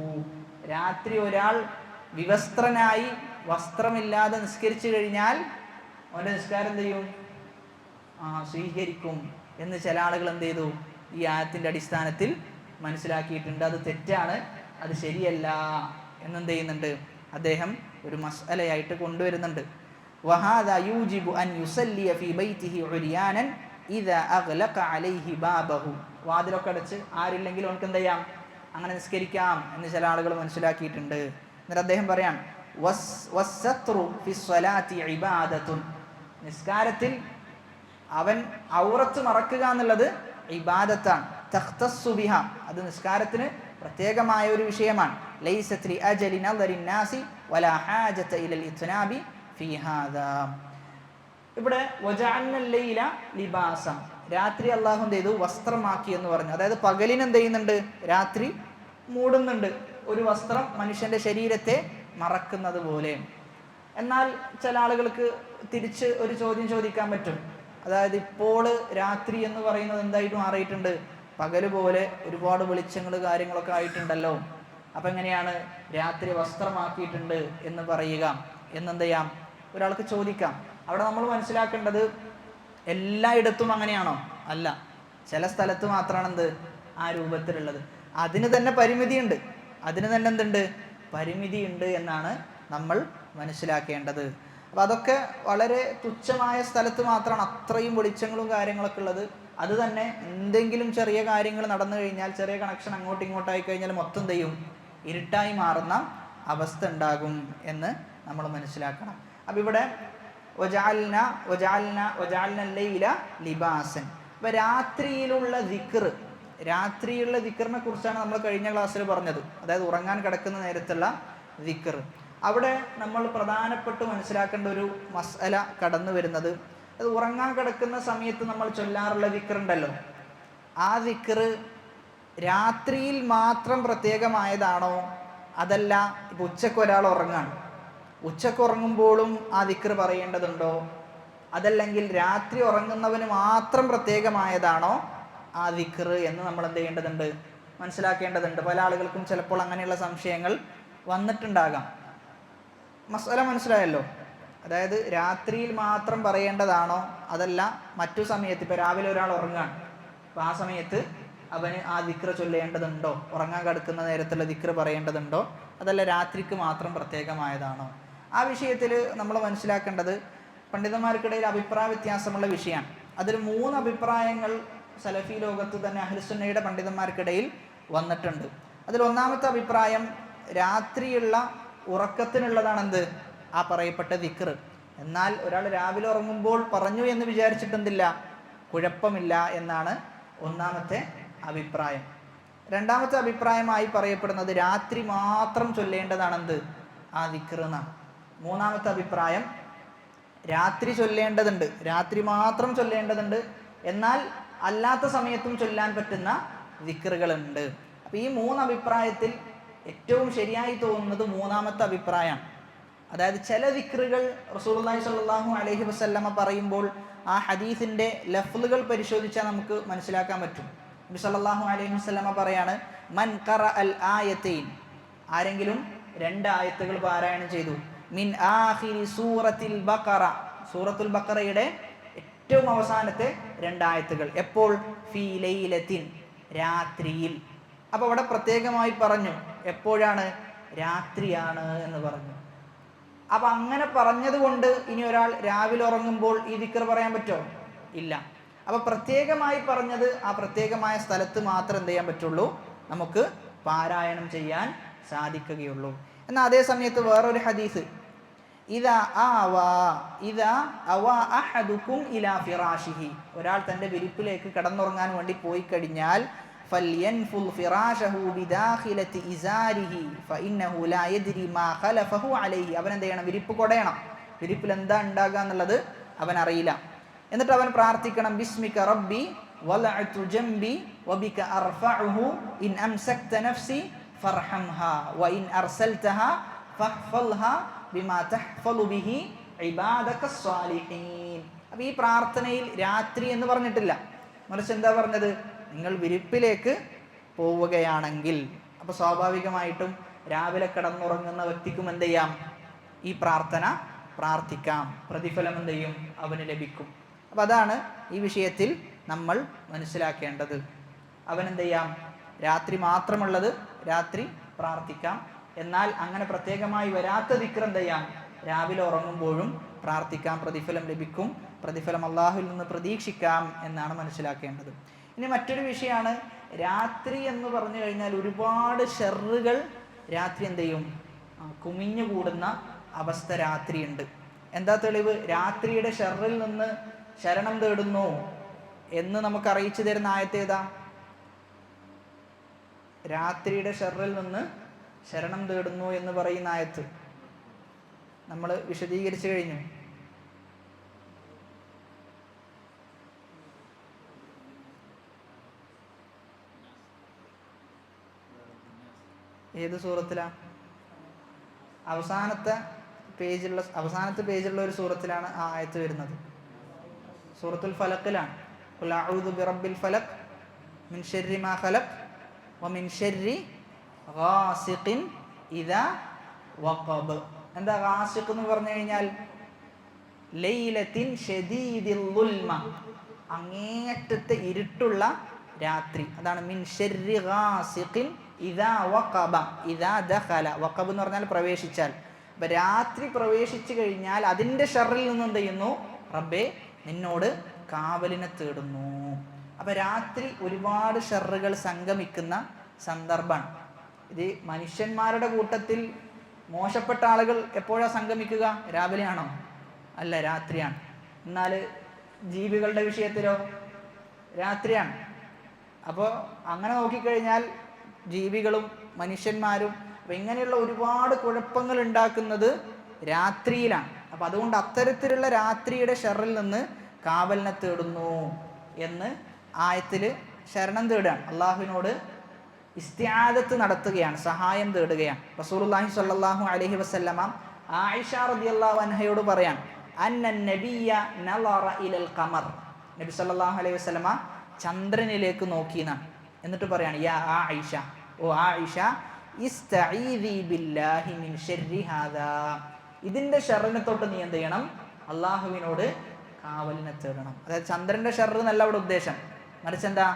രാത്രി ഒരാൾ വിവസ്ത്രനായി വസ്ത്രമില്ലാതെ നിസ്കരിച്ചു കഴിഞ്ഞാൽ അവൻ്റെ നിസ്കാരം എന്ത് ചെയ്യും? സ്വീകരിക്കും എന്ന് ചില ആളുകൾ എന്ത് ചെയ്തു? ഈ ആയത്തിൻ്റെ അടിസ്ഥാനത്തിൽ മനസ്സിലാക്കിയിട്ടുണ്ട്. അത് തെറ്റാണ്, അത് ശരിയല്ല എന്നെന്ത് ചെയ്യുന്നുണ്ട്? അദ്ദേഹം ഒരു മസ്അലയായിട്ട് കൊണ്ടുവരുന്നുണ്ട്. വഹാദ യൂജിബു അൻ യുസല്ലിയ ഫീ ബൈതിഹി ഉരിയാനൻ ഇദാ അഗ്ലഖ അലൈഹി ബാബഹു. വാതിലൊക്കെ അടച്ച് ആരില്ലെങ്കിൽ അവർക്ക് എന്ത് ചെയ്യാം? അങ്ങനെ നിസ്കരിക്കാം എന്ന് ചില ആളുകൾ മനസ്സിലാക്കിയിട്ടുണ്ട്. എന്നിട്ട് അദ്ദേഹം പറയാം വസ്സത്രു ഫി സ്വലാത്തി ഇബാദത്തുൻ, നിസ്കാരത്തിൽ അവൻ ഔറത്ത് മറക്കുക എന്നുള്ളത് ഇബാദത്താണ്. തഖ്തസ്സു ബിഹ, അത് നിസ്കാരത്തിന് പ്രത്യേകമായ ഒരു വിഷയമാണ്. ലൈസത് ലി അജലി നദരി നാസി വലാ ഹാജത ഇലൽ ഇത്നാബി ഫീ ഹാദാ. ഇവിടെ വജഅൽനൽ ലൈല ലിബാസം, രാത്രി അല്ലാഹു എന്ത് ചെയ്തു? വസ്ത്രമാക്കി എന്ന് പറഞ്ഞു. അതായത് പകലിന് എന്ത് ചെയ്യുന്നുണ്ട്? രാത്രി മൂടുന്നുണ്ട്. ഒരു വസ്ത്രം മനുഷ്യൻ്റെ ശരീരത്തെ മറക്കുന്നത് പോലെ. എന്നാൽ ചില ആളുകൾക്ക് തിരിച്ച് ഒരു ചോദ്യം ചോദിക്കാൻ പറ്റും. അതായത് ഇപ്പോൾ രാത്രി എന്ന് പറയുന്നത് എന്തായിട്ട് മാറിയിട്ടുണ്ട്? പകല് പോലെ ഒരുപാട് വെളിച്ചങ്ങൾ കാര്യങ്ങളൊക്കെ ആയിട്ടുണ്ടല്ലോ. അപ്പം എങ്ങനെയാണ് രാത്രി വസ്ത്രമാക്കിയിട്ടുണ്ട് എന്ന് പറയുക എന്നെന്ത് ചെയ്യാം? ഒരാൾക്ക് ചോദിക്കാം. അവിടെ നമ്മൾ മനസ്സിലാക്കേണ്ടത് എല്ലായിടത്തും അങ്ങനെയാണോ? അല്ല, ചില സ്ഥലത്ത് മാത്രമാണ് എന്ത് ആ രൂപത്തിലുള്ളത്. അതിന് തന്നെ പരിമിതിയുണ്ട്. അതിന് തന്നെ എന്തുണ്ട്? പരിമിതിയുണ്ട് എന്നാണ് നമ്മൾ മനസ്സിലാക്കേണ്ടത്. അപ്പം അതൊക്കെ വളരെ തുച്ഛമായ സ്ഥലത്ത് മാത്രമാണ് അത്രയും വെളിച്ചങ്ങളും കാര്യങ്ങളൊക്കെ ഉള്ളത്. അത് തന്നെ എന്തെങ്കിലും ചെറിയ കാര്യങ്ങൾ നടന്നു കഴിഞ്ഞാൽ, ചെറിയ കണക്ഷൻ അങ്ങോട്ടും ഇങ്ങോട്ടായി കഴിഞ്ഞാൽ മൊത്തം ചെയ്യും ഇരുട്ടായി മാറുന്ന അവസ്ഥ ഉണ്ടാകും എന്ന് നമ്മൾ മനസ്സിലാക്കണം. അപ്പം ഇവിടെ വജഅൽനൽ ലൈല ലിബാസൻ. അപ്പം രാത്രിയിലുള്ള ദിക്ർ, രാത്രിയിലുള്ള ദിക്റിനെ കുറിച്ചാണ് നമ്മൾ കഴിഞ്ഞ ക്ലാസ്സിൽ പറഞ്ഞത്. അതായത് ഉറങ്ങാൻ കിടക്കുന്ന നേരത്തുള്ള ദിക്ർ. അവിടെ നമ്മൾ പ്രധാനപ്പെട്ട് മനസ്സിലാക്കേണ്ട ഒരു മസ്അല കടന്നു വരുന്നത്, അത് ഉറങ്ങാൻ കിടക്കുന്ന സമയത്ത് നമ്മൾ ചൊല്ലാറുള്ള ദിക്ർ ഉണ്ടല്ലോ, ആ ദിക്ർ രാത്രിയിൽ മാത്രം പ്രത്യേകമായതാണോ? അതല്ല ഇപ്പോൾ ഉച്ചക്ക് ഒരാൾ ഉറങ്ങാണ്, ഉച്ചക്ക് ഉറങ്ങുമ്പോഴും ആ ദിക്ർ പറയേണ്ടതുണ്ടോ? അതല്ലെങ്കിൽ രാത്രി ഉറങ്ങുന്നവന് മാത്രം പ്രത്യേകമായതാണോ ആ ദിക്ർ എന്ന് നമ്മൾ എന്ത് ചെയ്യേണ്ടതുണ്ട്? മനസ്സിലാക്കേണ്ടതുണ്ട്. പല ആളുകൾക്കും ചിലപ്പോൾ അങ്ങനെയുള്ള സംശയങ്ങൾ വന്നിട്ടുണ്ടാകാം. മസ്അല മനസ്സിലായല്ലോ? അതായത് രാത്രിയിൽ മാത്രം പറയേണ്ടതാണോ? അതല്ല മറ്റു സമയത്ത്, ഇപ്പോൾ രാവിലെ ഒരാൾ ഉറങ്ങാണ്, അപ്പോൾ ആ സമയത്ത് അവന് ആ ദിക്ർ ചൊല്ലേണ്ടതുണ്ടോ, ഉറങ്ങാൻ കിടക്കുന്ന നേരത്തുള്ള ദിക്ർ പറയേണ്ടതുണ്ടോ, അതല്ല രാത്രിക്ക് മാത്രം പ്രത്യേകമായതാണോ? ആ വിഷയത്തിൽ നമ്മൾ മനസ്സിലാക്കേണ്ടത് പണ്ഡിതന്മാർക്കിടയിൽ അഭിപ്രായ വ്യത്യാസമുള്ള വിഷയമാണ്. അതിൽ 3 അഭിപ്രായങ്ങൾ സലഫി ലോകത്ത് തന്നെ അഹ്ലുസുന്നയുടെ പണ്ഡിതന്മാർക്കിടയിൽ വന്നിട്ടുണ്ട്. അതിൽ ഒന്നാമത്തെ അഭിപ്രായം രാത്രിയുള്ള ഉറക്കത്തിനുള്ളതാണ് എന്ത്, ആ പറയപ്പെട്ട ദിക്ർ. എന്നാൽ ഒരാൾ രാവിലെ ഉറങ്ങുമ്പോൾ പറഞ്ഞു എന്ന് വിചാരിച്ചിട്ടെന്തില്ല, കുഴപ്പമില്ല എന്നാണ് ഒന്നാമത്തെ അഭിപ്രായം. രണ്ടാമത്തെ അഭിപ്രായമായി പറയപ്പെടുന്നത് രാത്രി മാത്രം ചൊല്ലേണ്ടതാണെന്ത്, ആ ദിക്ർ എന്നാണ്. മൂന്നാമത്തെ അഭിപ്രായം രാത്രി ചൊല്ലേണ്ടതുണ്ട്, രാത്രി മാത്രം ചൊല്ലേണ്ടതുണ്ട്, എന്നാൽ അല്ലാത്ത സമയത്തും ചൊല്ലാൻ പറ്റുന്ന ദിക്റുകളുണ്ട്. അപ്പോൾ ഈ 3 അഭിപ്രായത്തിൽ ഏറ്റവും ശരിയായി തോന്നുന്നത് മൂന്നാമത്തെ അഭിപ്രായമാണ്. അതായത് ചില ദിക്റുകൾ റസൂലുള്ളാഹി സ്വല്ലല്ലാഹു അലൈഹി വസല്ലമ പറയുമ്പോൾ ആ ഹദീസിൻ്റെ ലഫ്ലുകൾ പരിശോധിച്ചാൽ നമുക്ക് മനസ്സിലാക്കാൻ പറ്റും. നബി സല്ലല്ലാഹു അലൈഹി വസല്ലമ പറയാണ്, മൻ ഖറഅൽ ആയതൈൻ, ആരെങ്കിലും 2 ആയത്തുകൾ പാരായണം ചെയ്തു, മിൻ ആഖിരി സൂറത്തിൽ ബഖറ, സൂറത്തുൽ ബഖറയുടെ ഏറ്റവും അവസാനത്തെ 2 ആയത്തുകൾ, എപ്പോൾ, ഫീ ലൈലത്തിൻ, രാത്രിയിൽ. അപ്പോൾ അവിടെ പ്രത്യേകമായി പറഞ്ഞു എപ്പോഴാണ്, രാത്രിയാണ് എന്ന് പറഞ്ഞു. അപ്പം അങ്ങനെ പറഞ്ഞത് കൊണ്ട് ഇനി ഒരാൾ രാവിലെ ഉറങ്ങുമ്പോൾ ഈ ദിക്ർ പറയാൻ പറ്റുമോ? ഇല്ല. അപ്പം പ്രത്യേകമായി പറഞ്ഞത് ആ പ്രത്യേകമായ സ്ഥലത്ത് മാത്രം എന്ത് ചെയ്യാൻ പറ്റുള്ളൂ, നമുക്ക് പാരായണം ചെയ്യാൻ സാധിക്കുകയുള്ളൂ. എന്നാൽ അതേ സമയത്ത് വേറൊരു ഹദീസ്, ഇദാ അവ അഹദുക്കും ഇലാ ഫിറാഷിഹി, ഒരാൾ തൻ്റെ വിരിപ്പിലേക്ക് കിടന്നുറങ്ങാൻ വേണ്ടി പോയി കഴിഞ്ഞാൽ ഫൽയൻഫുൽ ഫിറാശഹു ബിദാഖിലതി ഇസാരിഹി ഫഇന്നഹു ലാ യദ്രി മാ ഖലഫഹു അലൈഹി, അവൻ എന്ത് ചെയ്യണം, വിരിപ്പ് കൊടയണം. വിരിപ്പിൽ എന്താ ഉണ്ടാകുക എന്നുള്ളത് അവൻ അറിയില്ല. എന്നിട്ട് അവൻ പ്രാർത്ഥിക്കണം, ബിസ്മിക റബ്ബി വലഅതു ജംബി വബിക അർഫഉഹു ഇൻ അംസക്ത നഫ്സി ഫർഹംഹാ വഇൻ അർസൽതഹാ ഫഹ്ഫൽഹാ ബിമാ തഹ്ഫലു ബിഹി ഇബാദകസ് സ്വാലിഹീൻ. അപ്പോൾ ഈ പ്രാർത്ഥനയിൽ രാത്രി എന്ന് പറഞ്ഞിട്ടില്ല, മറിച്ച് എന്താ പറഞ്ഞത്, നിങ്ങൾ വിരിപ്പിലേക്ക് പോവുകയാണെങ്കിൽ. അപ്പോൾ സ്വാഭാവികമായിട്ടും രാവിലെ കിടന്നുറങ്ങുന്ന വ്യക്തിക്കും എന്ത് ചെയ്യാം, ഈ പ്രാർത്ഥന പ്രാർത്ഥിക്കാം, പ്രതിഫലം എന്ത് ചെയ്യും, അവന് ലഭിക്കും. അപ്പം അതാണ് ഈ വിഷയത്തിൽ നമ്മൾ മനസ്സിലാക്കേണ്ടത്. അവനെന്ത് ചെയ്യാം, രാത്രി മാത്രമുള്ളത് രാത്രി പ്രാർത്ഥിക്കാം, എന്നാൽ അങ്ങനെ പ്രത്യേകമായി വരാത്ത ദിക്ർ എന്ത് ചെയ്യാം, രാവിലെ ഉറങ്ങുമ്പോഴും പ്രാർത്ഥിക്കാം, പ്രതിഫലം ലഭിക്കും, പ്രതിഫലം അള്ളാഹുവിൽ നിന്ന് പ്രതീക്ഷിക്കാം എന്നാണ് മനസ്സിലാക്കേണ്ടത്. ഇനി മറ്റൊരു വിഷയമാണ്, രാത്രി എന്ന് പറഞ്ഞു കഴിഞ്ഞാൽ ഒരുപാട് ഷെറുകൾ രാത്രി എന്ത് ചെയ്യും, കുമിഞ്ഞു കൂടുന്ന അവസ്ഥ രാത്രിയുണ്ട്. എന്താ തെളിവ്? രാത്രിയുടെ ഷെറിൽ നിന്ന് ശരണം തേടുന്നു എന്ന് നമുക്ക് അറിയിച്ചു തരുന്ന ആയത്ത് ഏതാ? രാത്രിയുടെ ഷെറിൽ നിന്ന് ശരണം തേടുന്നു എന്ന് പറയുന്ന ആയത്ത് നമ്മൾ വിശദീകരിച്ചു കഴിഞ്ഞു. ഏത് സൂറത്തിലാണ്? അവസാനത്തെ പേജിലുള്ള ഒരു സൂറത്തിലാണ് ആ ആയത്ത് വരുന്നത്. സൂറത്തുൽ ഫലക്കിലാണ്. ഖുൽ അഊദു ബിറബ്ബിൽ ഫലഖ് മിൻ ശർരി മാ ഖലഖ് വമിൻ ശർരി ഗാസിഖിൻ ഇദാ വഖബ്. എന്താ ഗാസിഖ് എന്ന് പറഞ്ഞു കഴിഞ്ഞാൽ? ലൈലത്തിൻ ശദീദിൽ ളുൽമ, അങ്ങേയറ്റത്തെ ഇരുട്ടുള്ള രാത്രി. അതാണ് മിൻ ശർരി ഗാസിഖിൻ ഇദാ വഖബ ഇദാ ദഖല. വഖബ് എന്ന് പറഞ്ഞാൽ പ്രവേശിച്ചാൽ. അപ്പം രാത്രി പ്രവേശിച്ചു കഴിഞ്ഞാൽ അതിൻ്റെ ഷർറിൽ നിന്ന് എന്ത് ചെയ്യുന്നു? റബ്ബേ നിന്നോട് കാവലിനെ തേടുന്നു. അപ്പം രാത്രി ഒരുപാട് ഷർറുകൾ സംഗമിക്കുന്ന സന്ദർഭമാണ് ഇത്. മനുഷ്യന്മാരുടെ കൂട്ടത്തിൽ മോശപ്പെട്ട ആളുകൾ എപ്പോഴാണ് സംഗമിക്കുക? രാവിലെയാണോ? അല്ല, രാത്രിയാണ്. എന്നാൽ ജീവികളുടെ വിഷയത്തിലോ രാത്രിയാണ്. അപ്പോൾ അങ്ങനെ നോക്കിക്കഴിഞ്ഞാൽ ജീവികളും മനുഷ്യന്മാരും അപ്പം ഇങ്ങനെയുള്ള ഒരുപാട് കുഴപ്പങ്ങൾ ഉണ്ടാക്കുന്നത് രാത്രിയിലാണ്. അപ്പം അതുകൊണ്ട് അത്തരത്തിലുള്ള രാത്രിയുടെ ഷർറിൽ നിന്ന് കാവലിനെ തേടുന്നു എന്ന് ആയത്തിൽ ശരണം തേടുകയാണ്. അള്ളാഹുവിനോട് ഇസ്തിആദത്ത് നടത്തുകയാണ്, സഹായം തേടുകയാണ്. റസൂലുള്ളാഹി സ്വല്ലല്ലാഹു അലൈഹി വസല്ലമ ആയിഷ റളിയല്ലാഹു അൻഹയോട് പറയാൻ, അന്നൻ നബിയ നളറ ഇലൽ ഖമർ, നബി സല്ലല്ലാഹു അലൈഹി വസല്ലമ ചന്ദ്രനിലേക്ക് നോക്കിയെന്നാണ്. എന്നിട്ട് പറയാണ്, യാ ആയിഷ, ഓ ആയിഷ, ഇസ്തഈദി ബില്ലാഹി മിൻ ശർരി ഹാദാ, ഇതിൻ്റെ ഷർറിനെ തൊട്ട് നീ എന്ത് ചെയ്യണം? അള്ളാഹുവിനോട് കാവലിനെ തേടണം. അതായത് ചന്ദ്രൻ്റെ ഷർറ് എന്നല്ല അവിടെ ഉദ്ദേശം, മറിച്ച് എന്താ?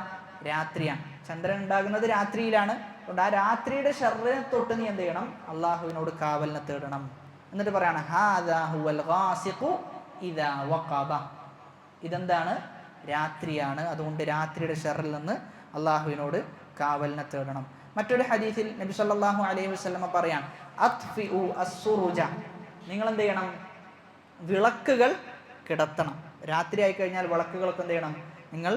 രാത്രിയാണ്. ചന്ദ്രൻ ഉണ്ടാകുന്നത് രാത്രിയിലാണ്. അതുകൊണ്ട് ആ രാത്രിയുടെ ഷർറിനെ തൊട്ട് നീ എന്ത് ചെയ്യണം? അള്ളാഹുവിനോട് കാവലിനെ തേടണം. എന്നിട്ട് പറയാണ് ഹാദാ ഹുവൽ ഗാസിഖു ഇദാ വഖബ. ഇതെന്താണ്? രാത്രിയാണ്. അതുകൊണ്ട് രാത്രിയുടെ ഷർറിൽ നിന്ന് അള്ളാഹുവിനോട് കാവലിനെ തേടണം. മറ്റൊരു ഹദീസിൽ നബി സല്ലല്ലാഹു അലൈഹി വസല്ലമ പറയാൻ അത്ഫിഉ അസ്സുറുജ, നിങ്ങൾ എന്ത് ചെയ്യണം? വിളക്കുകൾ കിടത്തണം. രാത്രി ആയി കഴിഞ്ഞാൽ വിളക്കുകളൊക്കെ എന്ത് ചെയ്യണം? നിങ്ങൾ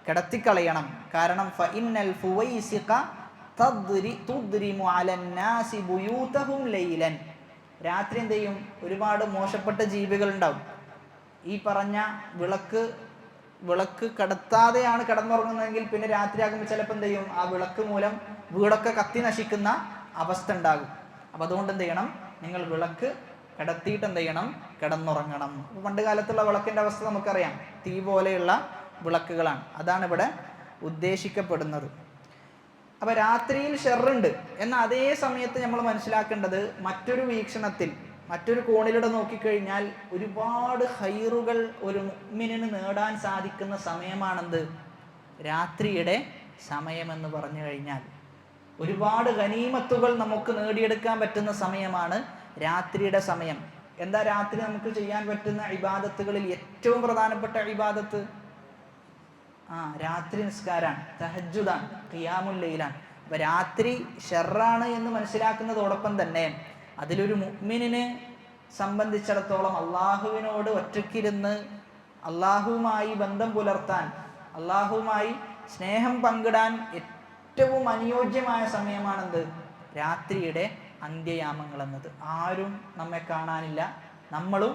കിടത്തിക്കളയണം. കാരണം ഫഇന്നൽ ഫുവൈസിഖ തുദ്രിമു അലന്നാസി ബുയൂതഹും ലൈലൻ. രാത്രി എന്ത് ചെയ്യും? ഒരുപാട് മോശപ്പെട്ട ജീവികൾ ഉണ്ടാവും. ഈ പറഞ്ഞ വിളക്ക് കടത്താതെയാണ് കിടന്നുറങ്ങുന്നതെങ്കിൽ പിന്നെ രാത്രിയാകുമ്പോൾ ചിലപ്പോൾ എന്ത് ചെയ്യും? ആ വിളക്ക് മൂലം വീടൊക്കെ കത്തി നശിക്കുന്ന അവസ്ഥ ഉണ്ടാകും. അപ്പം അതുകൊണ്ട് എന്ത് ചെയ്യണം? നിങ്ങൾ വിളക്ക് കിടത്തിയിട്ട് എന്ത് ചെയ്യണം? കിടന്നുറങ്ങണം. പണ്ട് കാലത്തുള്ള വിളക്കിൻ്റെ അവസ്ഥ നമുക്കറിയാം, തീ പോലെയുള്ള വിളക്കുകളാണ്. അതാണ് ഇവിടെ ഉദ്ദേശിക്കപ്പെടുന്നത്. അപ്പം രാത്രിയിൽ ഷെറുണ്ട്. എന്നാൽ അതേ സമയത്ത് നമ്മൾ മനസ്സിലാക്കേണ്ടത് മറ്റൊരു വീക്ഷണത്തിൽ, മറ്റൊരു കോണിലൂടെ നോക്കിക്കഴിഞ്ഞാൽ ഒരുപാട് ഹൈറുകൾ ഒരു മുഅ്മിനിന് നേടാൻ സാധിക്കുന്ന സമയമാണെന്ത്? രാത്രിയുടെ സമയമെന്ന് പറഞ്ഞു കഴിഞ്ഞാൽ ഒരുപാട് ഗനീമത്തുകൾ നമുക്ക് നേടിയെടുക്കാൻ പറ്റുന്ന സമയമാണ് രാത്രിയുടെ സമയം. എന്താ രാത്രി നമുക്ക് ചെയ്യാൻ പറ്റുന്ന ഇബാദത്തുകളിൽ ഏറ്റവും പ്രധാനപ്പെട്ട ഇബാദത്ത്? രാത്രി നിസ്കാരാണ്, തഹജ്ജുദാണ്, ഖിയാമുൽ ലൈലാണ്. അപ്പൊ രാത്രി ഷർറാണ് എന്ന് മനസ്സിലാക്കുന്നതോടൊപ്പം തന്നെ അതിലൊരു മുഅ്മിനിനെ സംബന്ധിച്ചിടത്തോളം അള്ളാഹുവിനോട് ഒറ്റയ്ക്കിരുന്ന് അള്ളാഹുവുമായി ബന്ധം പുലർത്താൻ, അള്ളാഹുവുമായി സ്നേഹം പങ്കിടാൻ ഏറ്റവും അനുയോജ്യമായ സമയമാണെന്ത്? രാത്രിയുടെ അന്ത്യയാമങ്ങൾ എന്നത്. ആരും നമ്മെ കാണാനില്ല, നമ്മളും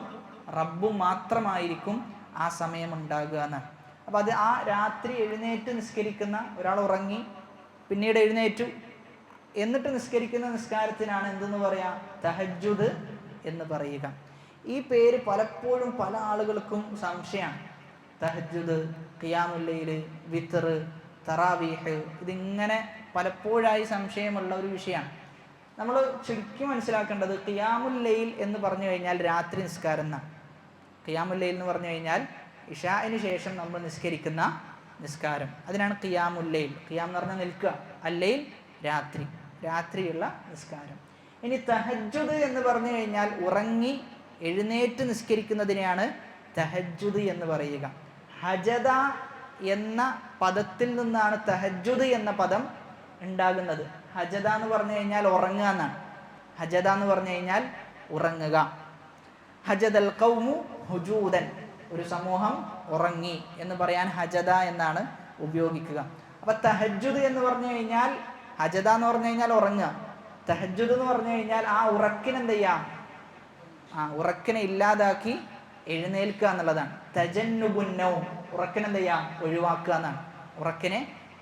റബ്ബും മാത്രമായിരിക്കും ആ സമയം ഉണ്ടാകുക എന്നാണ്. അപ്പം അത് ആ രാത്രി എഴുന്നേറ്റ് നിസ്കരിക്കുന്ന ഒരാൾ, ഉറങ്ങി പിന്നീട് എഴുന്നേറ്റു എന്നിട്ട് നിസ്കരിക്കുന്ന നിസ്കാരത്തിനാണ് എന്തെന്ന് പറയാ? തഹജ്ജുദ് എന്ന് പറയുക. ഈ പേര് പലപ്പോഴും പല ആളുകൾക്കും സംശയമാണ്. തഹജ്ജുദ്, ഖിയാമുൽ ലൈൽ, വിത്ർ, തറാവീഹ്, ഇതിങ്ങനെ പലപ്പോഴായി സംശയമുള്ള ഒരു വിഷയമാണ്. നമ്മൾ ചുരുക്കി മനസ്സിലാക്കേണ്ടത് ഖിയാമുൽ ലൈൽ എന്ന് പറഞ്ഞു കഴിഞ്ഞാൽ രാത്രി നിസ്കാരം എന്നാണ്. ഖിയാമുൽ ലൈൽ എന്ന് പറഞ്ഞു കഴിഞ്ഞാൽ ഇശാഇന് ശേഷം നമ്മൾ നിസ്കരിക്കുന്ന നിസ്കാരം, അതിനാണ് ഖിയാമുൽ ലൈൽ. ഖിയാം എന്ന് പറഞ്ഞാൽ നിൽക്കുക, അല്ലൈൽ രാത്രിയുള്ള നിസ്കാരം. ഇനി തഹജ്ജുദ് എന്ന് പറഞ്ഞു കഴിഞ്ഞാൽ ഉറങ്ങി എഴുന്നേറ്റ് നിസ്കരിക്കുന്നതിനെയാണ് തഹജ്ജുദ് എന്ന് പറയുക. ഹജദ എന്ന പദത്തിൽ നിന്നാണ് തഹജ്ജുദ് എന്ന പദം ഉണ്ടാകുന്നത്. ഹജദ എന്ന് പറഞ്ഞു കഴിഞ്ഞാൽ ഉറങ്ങുക എന്നാണ്. ഹജദ എന്ന് പറഞ്ഞു കഴിഞ്ഞാൽ ഉറങ്ങുക. ഹജദൽ ഖൗമു ഹുജൂദൻ, ഒരു സമൂഹം ഉറങ്ങി എന്ന് പറയാൻ ഹജദ എന്നാണ് ഉപയോഗിക്കുക. അപ്പൊ തഹജ്ജുദ് എന്ന് പറഞ്ഞു കഴിഞ്ഞാൽ, ഹജദ എന്ന് പറഞ്ഞു കഴിഞ്ഞാൽ ഉറങ്ങുക, തഹജ്ജുദ് എന്ന് പറഞ്ഞു കഴിഞ്ഞാൽ ആ ഉറക്കിനെന്ത് ചെയ്യാം? ഉറക്കിനെ ഇല്ലാതാക്കി എഴുന്നേൽക്കുക എന്നുള്ളതാണ്. തജന്നുബുന്നൗം, ഉറക്കിനെന്ത് ചെയ്യാം? ഒഴിവാക്കുക എന്നാണ്. ഉറക്കിനെ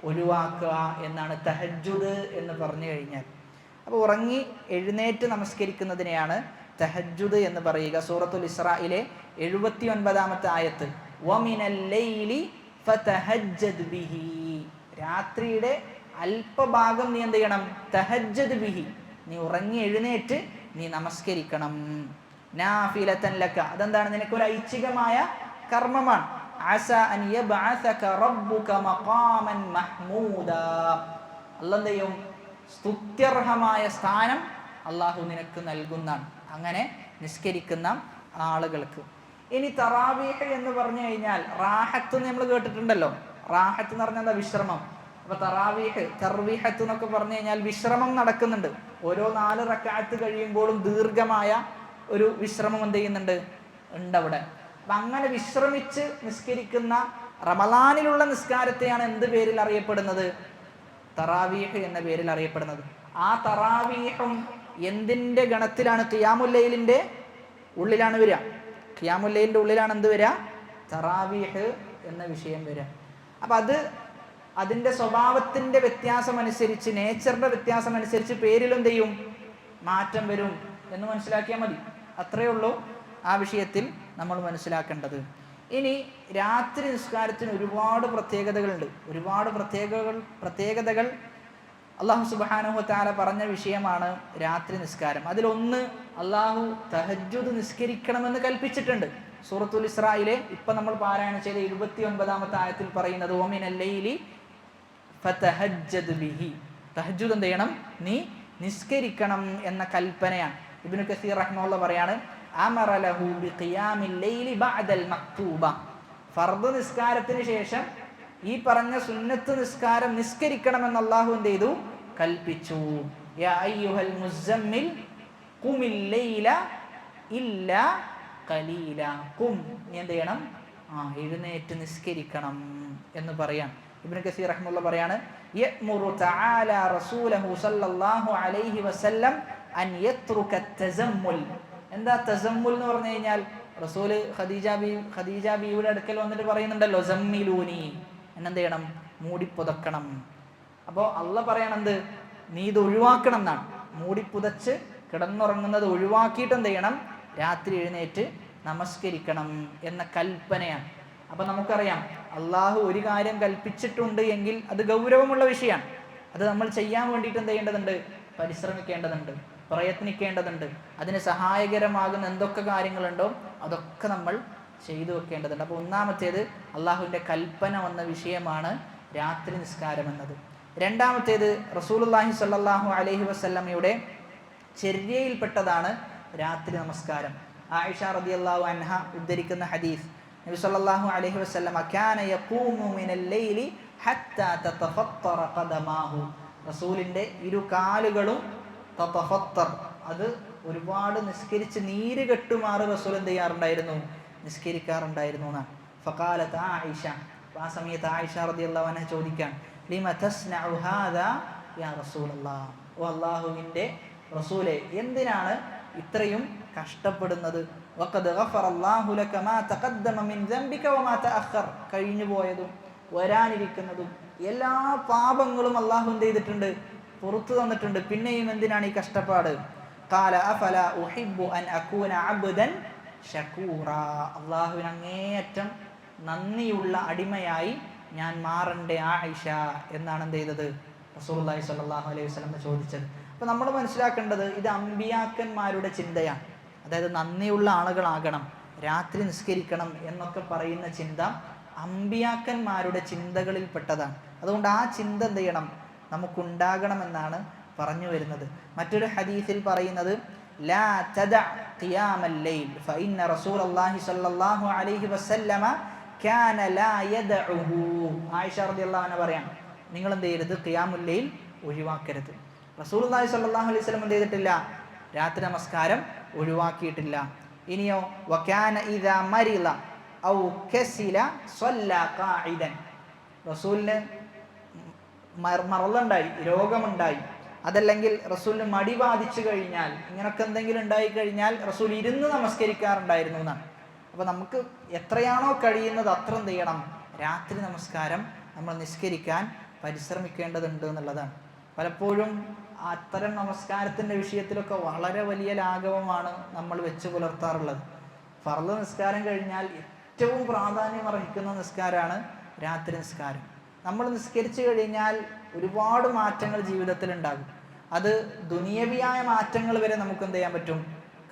ഒഴിവാക്കുക എന്നാണ് തഹജ്ജുദ് എന്ന് പറഞ്ഞു കഴിഞ്ഞാൽ. അപ്പോൾ ഉറങ്ങി എഴുന്നേറ്റ് നമസ്കരിക്കുന്നതിനെയാണ് തഹജ്ജുദ് എന്ന് പറയുക. സൂറത്തുൽ ഇസ്രായിലെ 79-ാമത്തെ ആയത്ത്, വമിനൽ ലൈലി ഫതഹജ്ജദ് ബിഹി, രാത്രിയുടെ അല്പഭാഗം നീ എന്ത് ചെയ്യണം? തഹജ്ജദ് ബിഹി, നീ ഉറങ്ങി എഴുന്നേറ്റ് നീ നമസ്കരിക്കണം. നാഫിലതൻ ലക, അതെന്താണ്? നിനക്കൊരു ഐച്ഛികമായ കർമ്മമാണ്. അസ അൻ യബ്അസക റബ്ബുക മഖാമൻ മഹ്മൂദാ, അല്ലാഹു എന്ത് ചെയ്യും? സ്തുത്യർഹമായ സ്ഥാനം അള്ളാഹു നിനക്ക് നൽകുന്നതാണ് അങ്ങനെ നിസ്കരിക്കുന്ന ആളുകൾക്ക്. ഇനി തറാവീഹ് എന്ന് പറഞ്ഞു കഴിഞ്ഞാൽ റാഹത്ത് നമ്മൾ കേട്ടിട്ടുണ്ടല്ലോ. റാഹത്ത് എന്ന് പറഞ്ഞാൽ എന്താ? വിശ്രമം. അപ്പൊ തറാവീഹ്, തർവീഹത്ത് എന്നൊക്കെ പറഞ്ഞു കഴിഞ്ഞാൽ വിശ്രമം നടക്കുന്നുണ്ട്. ഓരോ 4 റക്അത്ത് കഴിയുമ്പോഴും ദീർഘമായ ഒരു വിശ്രമം എന്ത് ചെയ്യുന്നുണ്ട്? ഉണ്ട് അവിടെ. അപ്പൊ അങ്ങനെ വിശ്രമിച്ച് നിസ്കരിക്കുന്ന റമളാനിലുള്ള നിസ്കാരത്തെയാണ് എന്ത് പേരിൽ അറിയപ്പെടുന്നത്? തറാവീഹ് എന്ന പേരിൽ അറിയപ്പെടുന്നത്. ആ തറാവീഹും എന്തിൻ്റെ ഗണത്തിലാണ്? ഖിയാമുൽ ലൈലിൻ്റെ ഉള്ളിലാണ് വരിക. ഖിയാമുൽ ലൈലിൻ്റെ ഉള്ളിലാണ് എന്ത് വരിക? തറാവീഹ് എന്ന വിഷയം വരിക. അപ്പം അതിൻ്റെ സ്വഭാവത്തിൻ്റെ വ്യത്യാസം അനുസരിച്ച്, നേച്ചറിൻ്റെ വ്യത്യാസം അനുസരിച്ച് പേരിലെന്ത് ചെയ്യും? മാറ്റം വരും എന്ന് മനസ്സിലാക്കിയാൽ മതി. അത്രയേ ഉള്ളൂ ആ വിഷയത്തിൽ നമ്മൾ മനസ്സിലാക്കേണ്ടത്. ഇനി രാത്രി നിസ്കാരത്തിന് ഒരുപാട് പ്രത്യേകതകളുണ്ട്. ഒരുപാട് പ്രത്യേകതകൾ അള്ളാഹു സുബ്ഹാനഹു വ തആല പറഞ്ഞ വിഷയമാണ് രാത്രി നിസ്കാരം. അതിലൊന്ന്, അള്ളാഹു തഹജ്ജുദ് നിസ്കരിക്കണമെന്ന് കൽപ്പിച്ചിട്ടുണ്ട്. സൂറത്തുൽ ഇസ്രായിലെ ഇപ്പം നമ്മൾ പാരായണം ചെയ്ത 29-ാമത്തെ ആയത്തിൽ പറയുന്നത്, വമിനൽ ലൈലി ഫതഹജ്ജദ് ബിഹി. തഹജ്ജുദ് എന്ത് ചെയ്യണം? നീ നിസ്കരിക്കണം എന്ന കൽപ്പനയാണ്. ഇബ്നു കസീർ റഹ്മത്തുള്ളാഹി പറയാണ്, അമറ ലഹു ബിഖിയാമിൽ ലൈലി ബഅദൽ മക്തൂബ. ഫർദ് നിസ്കാരത്തിന് ശേഷം ഈ പറഞ്ഞ സുന്നത്ത് നിസ്കാരം നിസ്കരിക്കണമെന്ന് അല്ലാഹു എന്ത് ചെയ്തു? കൽപ്പിച്ചു. യാ അയ്യുഹൽ മുസമ്മിൽ ഖുമിൽ ലൈല ഇല്ലാ ഖലീല. ഖും, നീ എന്ത് ചെയ്യണം? എഴുന്നേറ്റ് നിസ്കരിക്കണം എന്ന് പറയാം. ഇബ്നു കസീർ റഹ്മത്തുള്ളാഹി പറയാണ്, യഅ്മുറു തആല റസൂലഹു സല്ലല്ലാഹു അലൈഹി വസല്ലം അൻ യത്റുക തസമ്മുൽ. എന്താ തസമ്മുൽ എന്ന് പറഞ്ഞു കഴിഞ്ഞാൽ? റസൂല് ഖദീജ ബീവിയുടെ അടുക്കൽ വന്നിട്ട് പറയുന്നുണ്ടല്ലോ, സമ്മിലൂനി, എന്നെന്ത് ചെയ്യണം? മൂടിപ്പുതക്കണം. അപ്പോൾ അള്ള പറയണത് നീ ഇത് ഒഴിവാക്കണം എന്നാണ്. മൂടിപ്പുതച്ച് കിടന്നുറങ്ങുന്നത് ഒഴിവാക്കിയിട്ട് എന്ത് ചെയ്യണം? രാത്രി എഴുന്നേറ്റ് നമസ്കരിക്കണം എന്ന കൽപ്പനയാണ്. അപ്പം നമുക്കറിയാം, അള്ളാഹു ഒരു കാര്യം കൽപ്പിച്ചിട്ടുണ്ട് എങ്കിൽ അത് ഗൗരവമുള്ള വിഷയമാണ്. അത് നമ്മൾ ചെയ്യാൻ വേണ്ടിയിട്ട് എന്ത് ചെയ്യേണ്ടതുണ്ട്? പരിശ്രമിക്കേണ്ടതുണ്ട്, പ്രയത്നിക്കേണ്ടതുണ്ട്. അതിന് സഹായകരമാകുന്ന എന്തൊക്കെ കാര്യങ്ങളുണ്ടോ അതൊക്കെ നമ്മൾ ചെയ്തു വെക്കേണ്ടതുണ്ട്. അപ്പോൾ ഒന്നാമത്തേത് അള്ളാഹുവിൻ്റെ കൽപ്പന വന്ന വിഷയമാണ് രാത്രി നിസ്കാരം എന്നത്. രണ്ടാമത്തേത് റസൂലുള്ളാഹി സ്വല്ലല്ലാഹു അലൈഹി വസല്ലമയുടെ ചര്യയിൽപ്പെട്ടതാണ് രാത്രി നമസ്കാരം. ആയിഷ റളിയല്ലാഹു അൻഹ ഉദ്ധരിക്കുന്ന ഹദീസ്, നബി സല്ലല്ലാഹു അലൈഹി വസല്ലമ കാന യഖൂമു മിനൽ ലൈലി ഹത്താ തതഫത്തറ ഖദമാഹു. റസൂലിൻ്റെ ഇരു കാലുകളും തതഫത്തർ, അത് ഒരുപാട് നിസ്കരിച്ച് നീര് കെട്ടുമാറ് റസൂൽ എന്ത് ചെയ്യാറുണ്ടായിരുന്നു? നിസ്കരിക്കാറുണ്ടായിരുന്നു എന്നാണ്. ഫഖാലത്ത് ആയിഷ, ആ സമയത്ത് ആയിഷ റളിയല്ലാഹു അൻഹ ചോദിക്കാൻ, ലിമ തസ്നഉ ഹാദാ യാ റസൂലല്ലാഹ്, ഓ അല്ലാഹുവിൻ്റെ റസൂലേ, എന്തിനാണ് ഇത്രയും കഷ്ടപ്പെടുന്നത്? വഖദ് ഗഫറല്ലാഹു ലക മാ തഖദ്ദമ മിൻ ദംബിക വമാ തഅഖർ, കഴിഞ്ഞു പോയതും വരാനിരിക്കുന്നതും എല്ലാ പാപങ്ങളും അല്ലാഹു എന്ത് ചെയ്തിട്ടുണ്ട്? പുറത്തു തന്നിട്ടുണ്ട്. പിന്നെയും എന്തിനാണ് ഈ കഷ്ടപ്പാട്? ഖാല അഫല ഉഹിബ്ബു അൻ അകൂന അബ്ദൻ ശകൂറാ, അല്ലാഹുവിന് അങ്ങേയറ്റം നന്ദിയുള്ള അടിമയായി ഞാൻ മാറണ്ടേ ആയിഷ എന്നാണ് എന്ത് ചെയ്തത്? റസൂലുള്ളാഹി സ്വല്ലല്ലാഹു അലൈഹി വസല്ലം ചോദിച്ചത്. അപ്പോൾ നമ്മൾ മനസ്സിലാക്കേണ്ടത് ഇത് അമ്പിയാക്കന്മാരുടെ ചിന്തയാണ്. അതായത് നന്ദിയുള്ള ആളുകളാകണം, രാത്രി നിസ്കരിക്കണം എന്നൊക്കെ പറയുന്ന ചിന്ത അമ്പിയാക്കന്മാരുടെ ചിന്തകളിൽപ്പെട്ടതാണ്. അതുകൊണ്ട് ആ ചിന്ത എന്ത് ചെയ്യണം? നമുക്കുണ്ടാകണമെന്നാണ് പറഞ്ഞു വരുന്നത്. മറ്റൊരു ഹദീസിൽ പറയുന്നത്, ലാ തദഅ ഖിയാമൽ ലൈൽ ഫഇന്ന റസൂലല്ലാഹി സ്വല്ലല്ലാഹു അലൈഹി വസല്ലമ കാന ലാ യദഉഹു. ആയിഷ റളിയല്ലാഹു അൻഹ പറയാം, നിങ്ങൾ എന്ത് ചെയ്യരുത്? ഖിയാമുൽ ലൈൽ ഒഴിവാക്കരുത്. റസൂലുള്ളാഹി സ്വല്ലല്ലാഹു അലൈഹി വസല്ലം എന്ത് ചെയ്തിട്ടില്ല? രാത്രി നമസ്കാരം ഒഴിവാക്കിയിട്ടില്ല. ഇനിയോ, വകാന ഇദാ മരിള ഔ കസില സ്വല്ലാ ഖാഇദൻ. റസൂലിന് മറന്നുണ്ടായി, രോഗമുണ്ടായി, അതല്ലെങ്കിൽ റസൂലിന് മടി ബാധിച്ചു കഴിഞ്ഞാൽ, ഇങ്ങനൊക്കെ എന്തെങ്കിലും ഉണ്ടായി കഴിഞ്ഞാൽ റസൂൽ ഇരുന്ന് നമസ്കരിക്കാറുണ്ടായിരുന്നു എന്നാണ്. അപ്പോൾ നമുക്ക് എത്രയാണോ കഴിയുന്നത് അത്ര എന്ത് ചെയ്യണം? രാത്രി നമസ്കാരം നമ്മൾ നിസ്കരിക്കാൻ പരിശ്രമിക്കേണ്ടതുണ്ട് എന്നുള്ളതാണ്. പലപ്പോഴും അത്തരം നമസ്കാരത്തിൻ്റെ വിഷയത്തിലൊക്കെ വളരെ വലിയ ലാഘവമാണ് നമ്മൾ വെച്ച് പുലർത്താറുള്ളത്. ഫർള് നിസ്കാരം കഴിഞ്ഞാൽ ഏറ്റവും പ്രാധാന്യം അർഹിക്കുന്ന നിസ്കാരമാണ് രാത്രി നിസ്കാരം. നമ്മൾ നിസ്കരിച്ചു കഴിഞ്ഞാൽ ഒരുപാട് മാറ്റങ്ങൾ ജീവിതത്തിൽ ഉണ്ടാകും. അത് ദുനിയവിയായ മാറ്റങ്ങൾ വരെ നമുക്ക് എന്ത് ചെയ്യാൻ പറ്റും?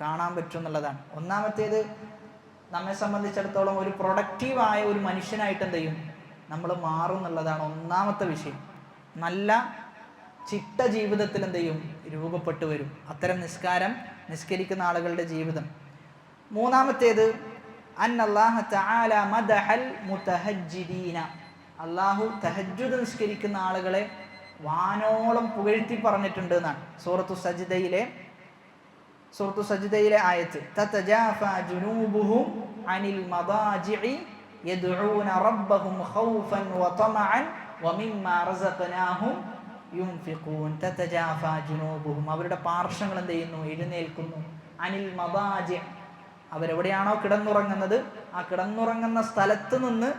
കാണാൻ പറ്റും എന്നുള്ളതാണ്. ഒന്നാമത്തേത്, നമ്മെ സംബന്ധിച്ചിടത്തോളം ഒരു പ്രൊഡക്റ്റീവായ ഒരു മനുഷ്യനായിട്ട് എന്ത് ചെയ്യും? നമ്മൾ മാറും എന്നുള്ളതാണ് ഒന്നാമത്തെ വിഷയം. നല്ല ചിട്ട ജീവിതത്തിൽ എന്ത് ചെയ്യും? രൂപപ്പെട്ടു വരും അത്തരം നിസ്കരിക്കുന്ന ആളുകളുടെ ജീവിതം. മൂന്നാമത്തേത്, അന്നല്ലാഹ തആല മദഹൽ മുതഹജ്ജിദീന, അല്ലാഹു തഹജ്ജുദ് നിസ്കരിക്കുന്ന ആളുകളെ വാനോളം പുകഴ്ത്തി പറഞ്ഞിട്ടുണ്ട് എന്നാണ്. സൂറത്തു സജ്ദയിലെ ആയത്ത്, തതജാഫാ ജുനൂബുഹും അനിൽ മദാജിഇ യദ്ഊന റബ്ബഹും ഖൗഫൻ വതമഅൻ വമിമ്മാ റസഖനാഹും യുൻഫിഖൂൻ. തതജാഫാ ജുനൂബുഹും, അവരുടെ പാർശ്വങ്ങൾ എന്ത് ചെയ്യുന്നു? എഴുന്നേൽക്കുന്നു. അനിൽ മദാജി, അവരെവിടെയാണോ കിടന്നുറങ്ങുന്നത് ആ കിടന്നുറങ്ങുന്ന സ്ഥലത്ത് നിന്ന്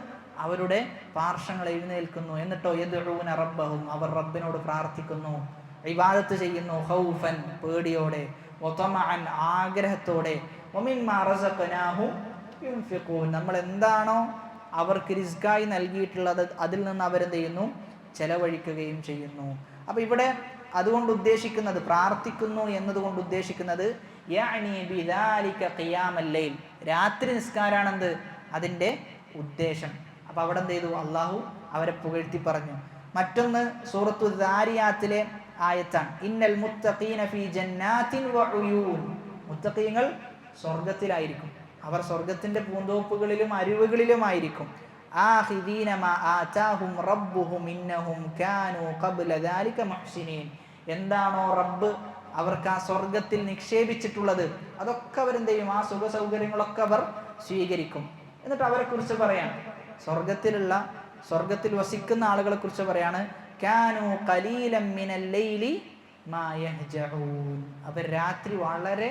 അവരുടെ പാർശ്വങ്ങൾ എഴുന്നേൽക്കുന്നു. എന്നിട്ടോ യദ്ഊന റബ്ബഹും, അവർ റബ്ബിനോട് പ്രാർത്ഥിക്കുന്നു, ഇബാദത്ത് ചെയ്യുന്നു, ഖൗഫൻ, പേടിയോടെ, വതമഅൻ, ആഗ്രഹത്തോടെ, വമിമ്മാ റസഖനാഹും യുൻഫിഖൂൻ, നമ്മൾ എന്താണോ അവർക്ക് റിസ്കായി നൽകിയിട്ടുള്ളത് അതിൽ നിന്ന് അവരെന്ത് ചെയ്യുന്നു? ചെലവഴിക്കുകയും ചെയ്യുന്നു. അപ്പോൾ ഇവിടെ അതുകൊണ്ട് ഉദ്ദേശിക്കുന്നത്, പ്രാർത്ഥിക്കുന്നു എന്നതുകൊണ്ട് ഉദ്ദേശിക്കുന്നത് യഅനി ബിദാലിക ഖിയാമൽ ലൈൽ, രാത്രി നിസ്കാരാണെന്ത് അതിൻ്റെ ഉദ്ദേശം. അപ്പോൾ അവിടെ എന്ത് ചെയ്തു? അള്ളാഹു അവരെ പുകഴ്ത്തി പറഞ്ഞു. മറ്റൊന്ന് സൂറത്തു ദാരിയാത്തിലെ ആയത്താണ്. ഇന്നൽ മുത്തഖീന ഫീ ജന്നാത്തിൻ വഉയൂൻ. മുത്തഖീങ്ങൾ സ്വർഗ്ഗത്തിലായിരിക്കും, അവർ സ്വർഗ്ഗത്തിന്റെ പൂന്തോപ്പുകളിലും അരുവികളിലുമായിരിക്കും. ആഖിദീന മാ ആതാഹും റബ്ബുഹും ഇന്നഹും കാനൂ ഖബ്ല ദാലിക മുഹ്സിനീൻ. എന്താണോ റബ്ബ് അവർക്ക് ആ സ്വർഗത്തിൽ നിക്ഷേപിച്ചിട്ടുള്ളത് അതൊക്കെ അവരെന്ത് ചെയ്യും? ആ സുഖ സൗകര്യങ്ങളൊക്കെ അവർ സ്വീകരിക്കും. എന്നിട്ട് അവരെ കുറിച്ച് പറയാണ്, സ്വർഗത്തിൽ വസിക്കുന്ന ആളുകളെ കുറിച്ച് പറയാണ്, കാനൂ ഖലീലൻ മിനൽ ലൈലി മാ യഹ്ജഊൻ. അവർ രാത്രി വളരെ